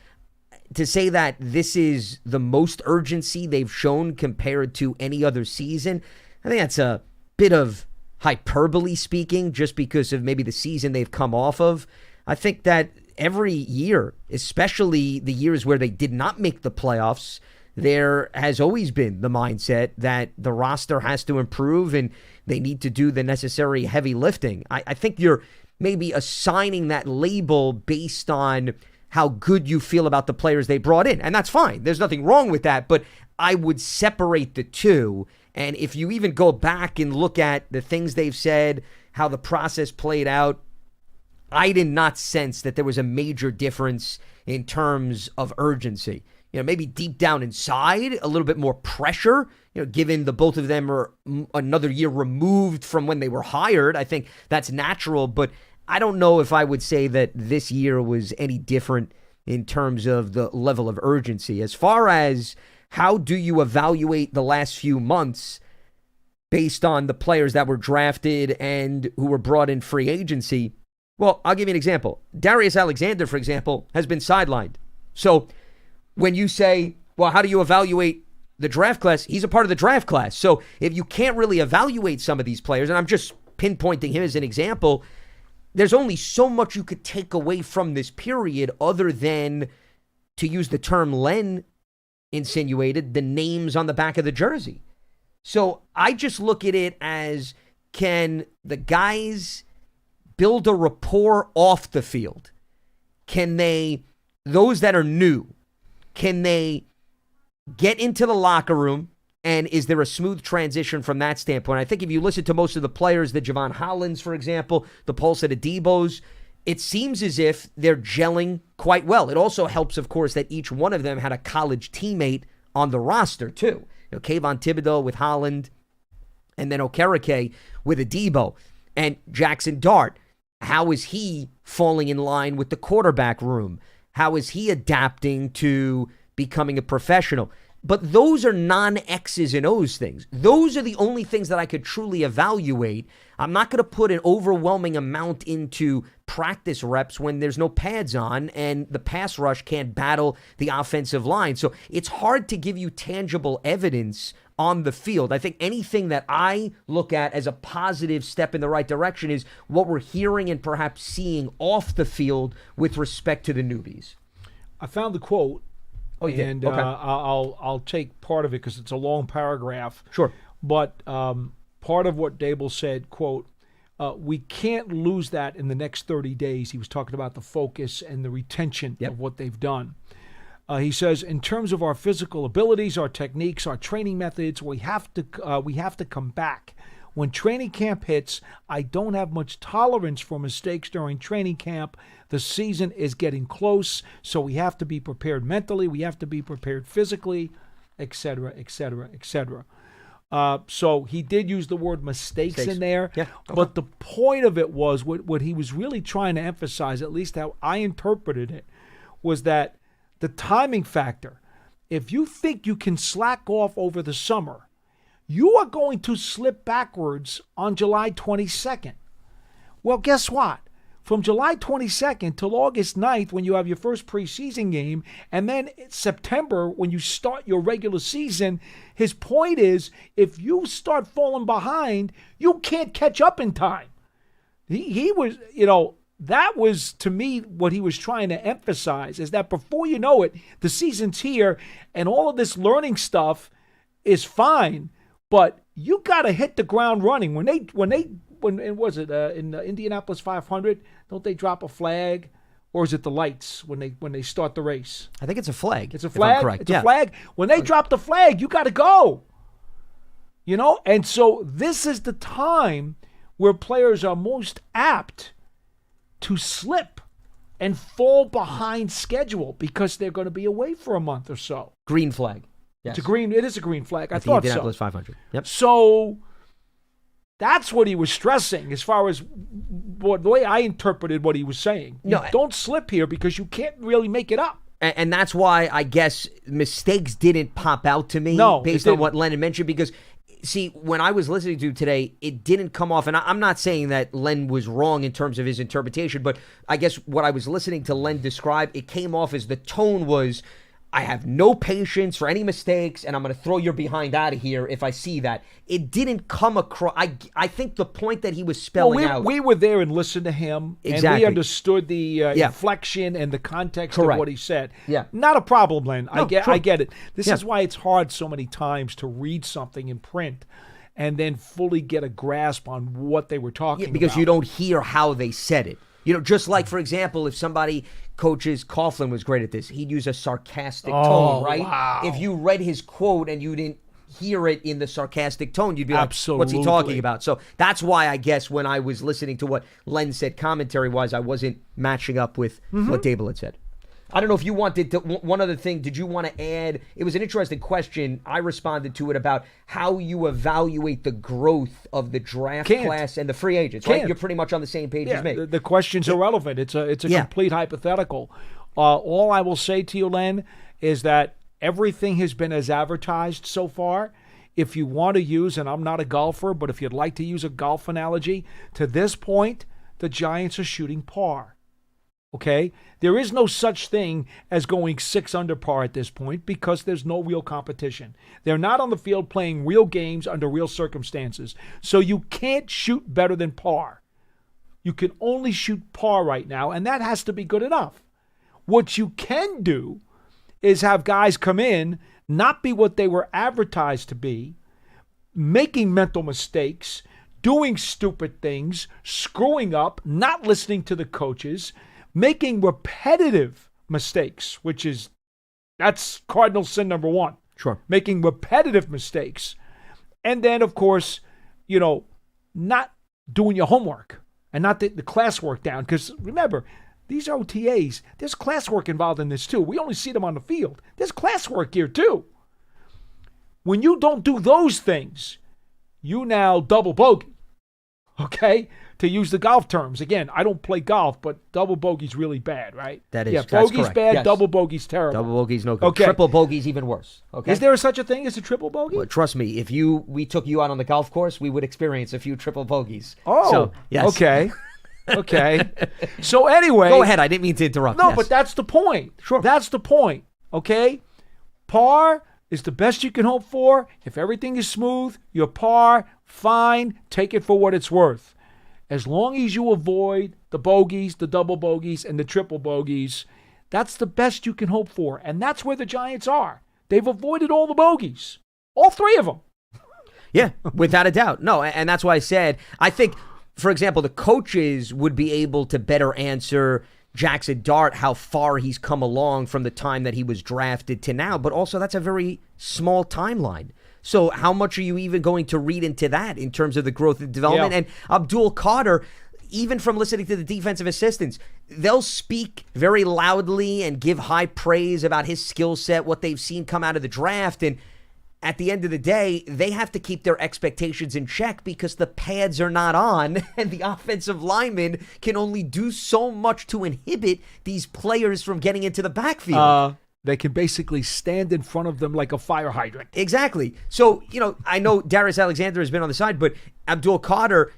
to say that this is the most urgency they've shown compared to any other season, I think that's a bit of hyperbole speaking, just because of maybe the season they've come off of. I think that every year, especially the years where they did not make the playoffs, there has always been the mindset that the roster has to improve and they need to do the necessary heavy lifting. I think you're maybe assigning that label based on how good you feel about the players they brought in. And that's fine. There's nothing wrong with that. But I would separate the two. And if you even go back and look at the things they've said, how the process played out, I did not sense that there was a major difference in terms of urgency. Maybe deep down inside, a little bit more pressure, given the both of them are another year removed from when they were hired. I think that's natural, but I don't know if I would say that this year was any different in terms of the level of urgency. As far as how do you evaluate the last few months based on the players that were drafted and who were brought in free agency? Well, I'll give you an example. Darius Alexander, for example, has been sidelined. So when you say, well, how do you evaluate the draft class? He's a part of the draft class. So if you can't really evaluate some of these players, and I'm just pinpointing him as an example, there's only so much you could take away from this period other than, to use the term Len insinuated, the names on the back of the jersey. So I just look at it as, can the guys build a rapport off the field? Can they, those that are new, can they get into the locker room? And is there a smooth transition from that standpoint? I think if you listen to most of the players, the Javon Hollands, for example, the Pulse Adebos, it seems as if they're gelling quite well. It also helps, of course, that each one of them had a college teammate on the roster, too. Kayvon Thibodeau with Holland, and then Okereke with Adebo. And Jackson Dart, how is he falling in line with the quarterback room? How is he adapting to becoming a professional? But those are non-X's and O's things. Those are the only things that I could truly evaluate. I'm not going to put an overwhelming amount into practice reps when there's no pads on and the pass rush can't battle the offensive line. So it's hard to give you tangible evidence on the field. I think anything that I look at as a positive step in the right direction is what we're hearing and perhaps seeing off the field with respect to the newbies. I found the quote. Oh, you and did? Okay. I'll take part of it because it's a long paragraph. Sure. But part of what Dable said, quote, we can't lose that in the next 30 days. He was talking about the focus and the retention of what they've done. He says, in terms of our physical abilities, our techniques, our training methods, we have to come back. When training camp hits, I don't have much tolerance for mistakes during training camp. The season is getting close, so we have to be prepared mentally. We have to be prepared physically, et cetera, et cetera, et cetera. So he did use the word mistakes in there. Yeah. Okay. But the point of it was, what he was really trying to emphasize, at least how I interpreted it, was that the timing factor. If you think you can slack off over the summer, you are going to slip backwards on July 22nd. Well, guess what? From July 22nd till August 9th, when you have your first preseason game, and then September, when you start your regular season, his point is, if you start falling behind, you can't catch up in time. He was, that was, to me, what he was trying to emphasize, is that before you know it, the season's here, and all of this learning stuff is fine, but you got to hit the ground running. When was it in the Indianapolis 500? Don't they drop a flag, or is it the lights when they start the race? I think it's a flag. It's a flag. If I'm correct. It's a flag. When they drop the flag, you got to go. And so this is the time where players are most apt to slip and fall behind schedule because they're going to be away for a month or so. Green flag. Yes. It is a green flag. I At the thought Indianapolis so. 500. Yep. So that's what he was stressing as far as the way I interpreted what he was saying. Don't slip here because you can't really make it up. And that's why I guess mistakes didn't pop out to me based on what Len mentioned, because see, when I was listening to today, it didn't come off, and I'm not saying that Len was wrong in terms of his interpretation, but I guess what I was listening to Len describe, it came off as the tone was, I have no patience for any mistakes, and I'm going to throw your behind out of here if I see that. It didn't come across. I think the point that he was spelling out. We were there and listened to him, Exactly. and we understood the inflection and the context Correct. of what he said. Yeah. Not a problem, Len. No, I get it. This Yeah. is why it's hard so many times to read something in print and then fully get a grasp on what they were talking about. Because you don't hear how they said it. Just like, for example, if somebody coaches, Coughlin was great at this, he'd use a sarcastic tone, right? Wow. If you read his quote and you didn't hear it in the sarcastic tone, you'd be like, what's he Absolutely. talking about? So that's why I guess when I was listening to what Len said commentary-wise, I wasn't matching up with what Dable had said. I don't know if you wanted to, one other thing, did you want to add? It was an interesting question. I responded to it about how you evaluate the growth of the draft class and the free agents, right? You're pretty much on the same page as me. The question's irrelevant. It's a complete hypothetical. All I will say to you, Len, is that everything has been as advertised so far. If you want to use, and I'm not a golfer, but if you'd like to use a golf analogy, to this point, the Giants are shooting par. Okay? There is no such thing as going 6 under par at this point because there's no real competition. They're not on the field playing real games under real circumstances. So you can't shoot better than par. You can only shoot par right now, and that has to be good enough. What you can do is have guys come in, not be what they were advertised to be, making mental mistakes, doing stupid things, screwing up, not listening to the coaches, making repetitive mistakes, that's cardinal sin number 1. Sure. Making repetitive mistakes. And then, of course, not doing your homework and not the classwork down. Because remember, these OTAs, there's classwork involved in this too. We only see them on the field. There's classwork here too. When you don't do those things, you now double bogey. Okay? To use the golf terms. Again, I don't play golf, but double bogey's really bad, right? That is, yeah, that's bogey's correct. bad, Yes. double bogey's terrible. Double bogey's no good. Okay. Triple bogey's even worse. Okay. Is there such a thing as a triple bogey? Well, trust me, if we took you out on the golf course, we would experience a few triple bogeys. Oh, so, yes. Okay. Okay. So anyway. Go ahead. I didn't mean to interrupt. No, Yes. but that's the point. Sure. That's the point. Okay? Par is the best you can hope for. If everything is smooth, you're par, fine, take it for what it's worth. As long as you avoid the bogeys, the double bogeys, and the triple bogeys, that's the best you can hope for. And that's where the Giants are. They've avoided all the bogeys. All 3 of them. Yeah, without a doubt. No, and that's why I said, I think, for example, the coaches would be able to better answer Jackson Dart how far he's come along from the time that he was drafted to now. But also, that's a very small timeline. So how much are you even going to read into that in terms of the growth and development? Yeah. And Abdul Carter, even from listening to the defensive assistants, they'll speak very loudly and give high praise about his skill set, what they've seen come out of the draft. And at the end of the day, they have to keep their expectations in check because the pads are not on and the offensive linemen can only do so much to inhibit these players from getting into the backfield. They can basically stand in front of them like a fire hydrant. Exactly. So, I know Darius Alexander has been on the side, but Abdul Carter,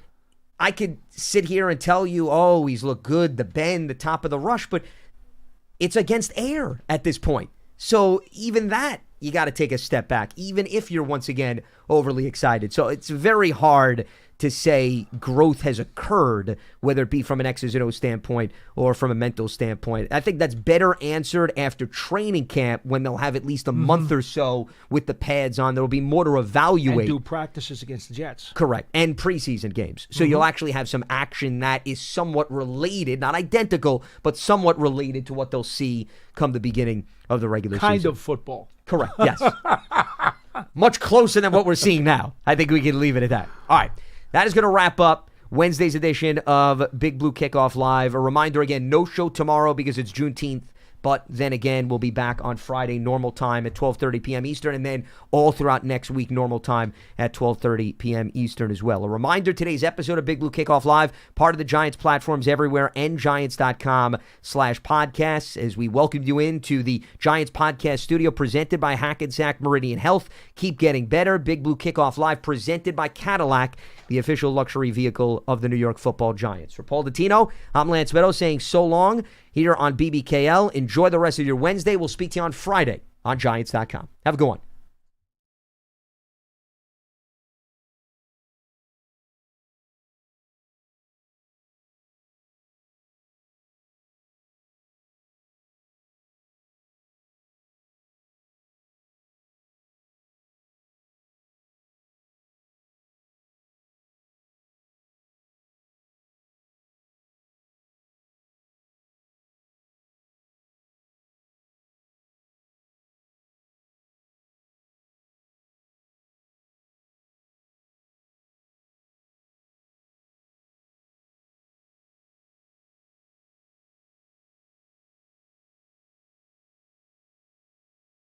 I could sit here and tell you, oh, he's looked good, the bend, the top of the rush, but it's against air at this point. So even that, you got to take a step back, even if you're once again overly excited. So it's very hard to say growth has occurred, whether it be from an X's and O's standpoint or from a mental standpoint. I think that's better answered after training camp when they'll have at least a month or so with the pads on. There'll be more to evaluate. And do practices against the Jets. Correct. And preseason games. So you'll actually have some action that is somewhat related, not identical, but somewhat related to what they'll see come the beginning of the regular season. Kind of football. Correct, yes. Much closer than what we're seeing now. I think we can leave it at that. All right. That is going to wrap up Wednesday's edition of Big Blue Kickoff Live. A reminder again, no show tomorrow because it's Juneteenth. But then again, we'll be back on Friday, normal time at 12:30 p.m. Eastern, and then all throughout next week, normal time at 12:30 p.m. Eastern as well. A reminder, today's episode of Big Blue Kickoff Live, part of the Giants platforms everywhere, and Giants.com/podcasts, as we welcome you into the Giants podcast studio presented by Hackensack Meridian Health. Keep getting better. Big Blue Kickoff Live presented by Cadillac, the official luxury vehicle of the New York Football Giants. For Paul Dottino, I'm Lance Medow saying so long. here on BBKL. Enjoy the rest of your Wednesday. We'll speak to you on Friday on Giants.com. Have a good one.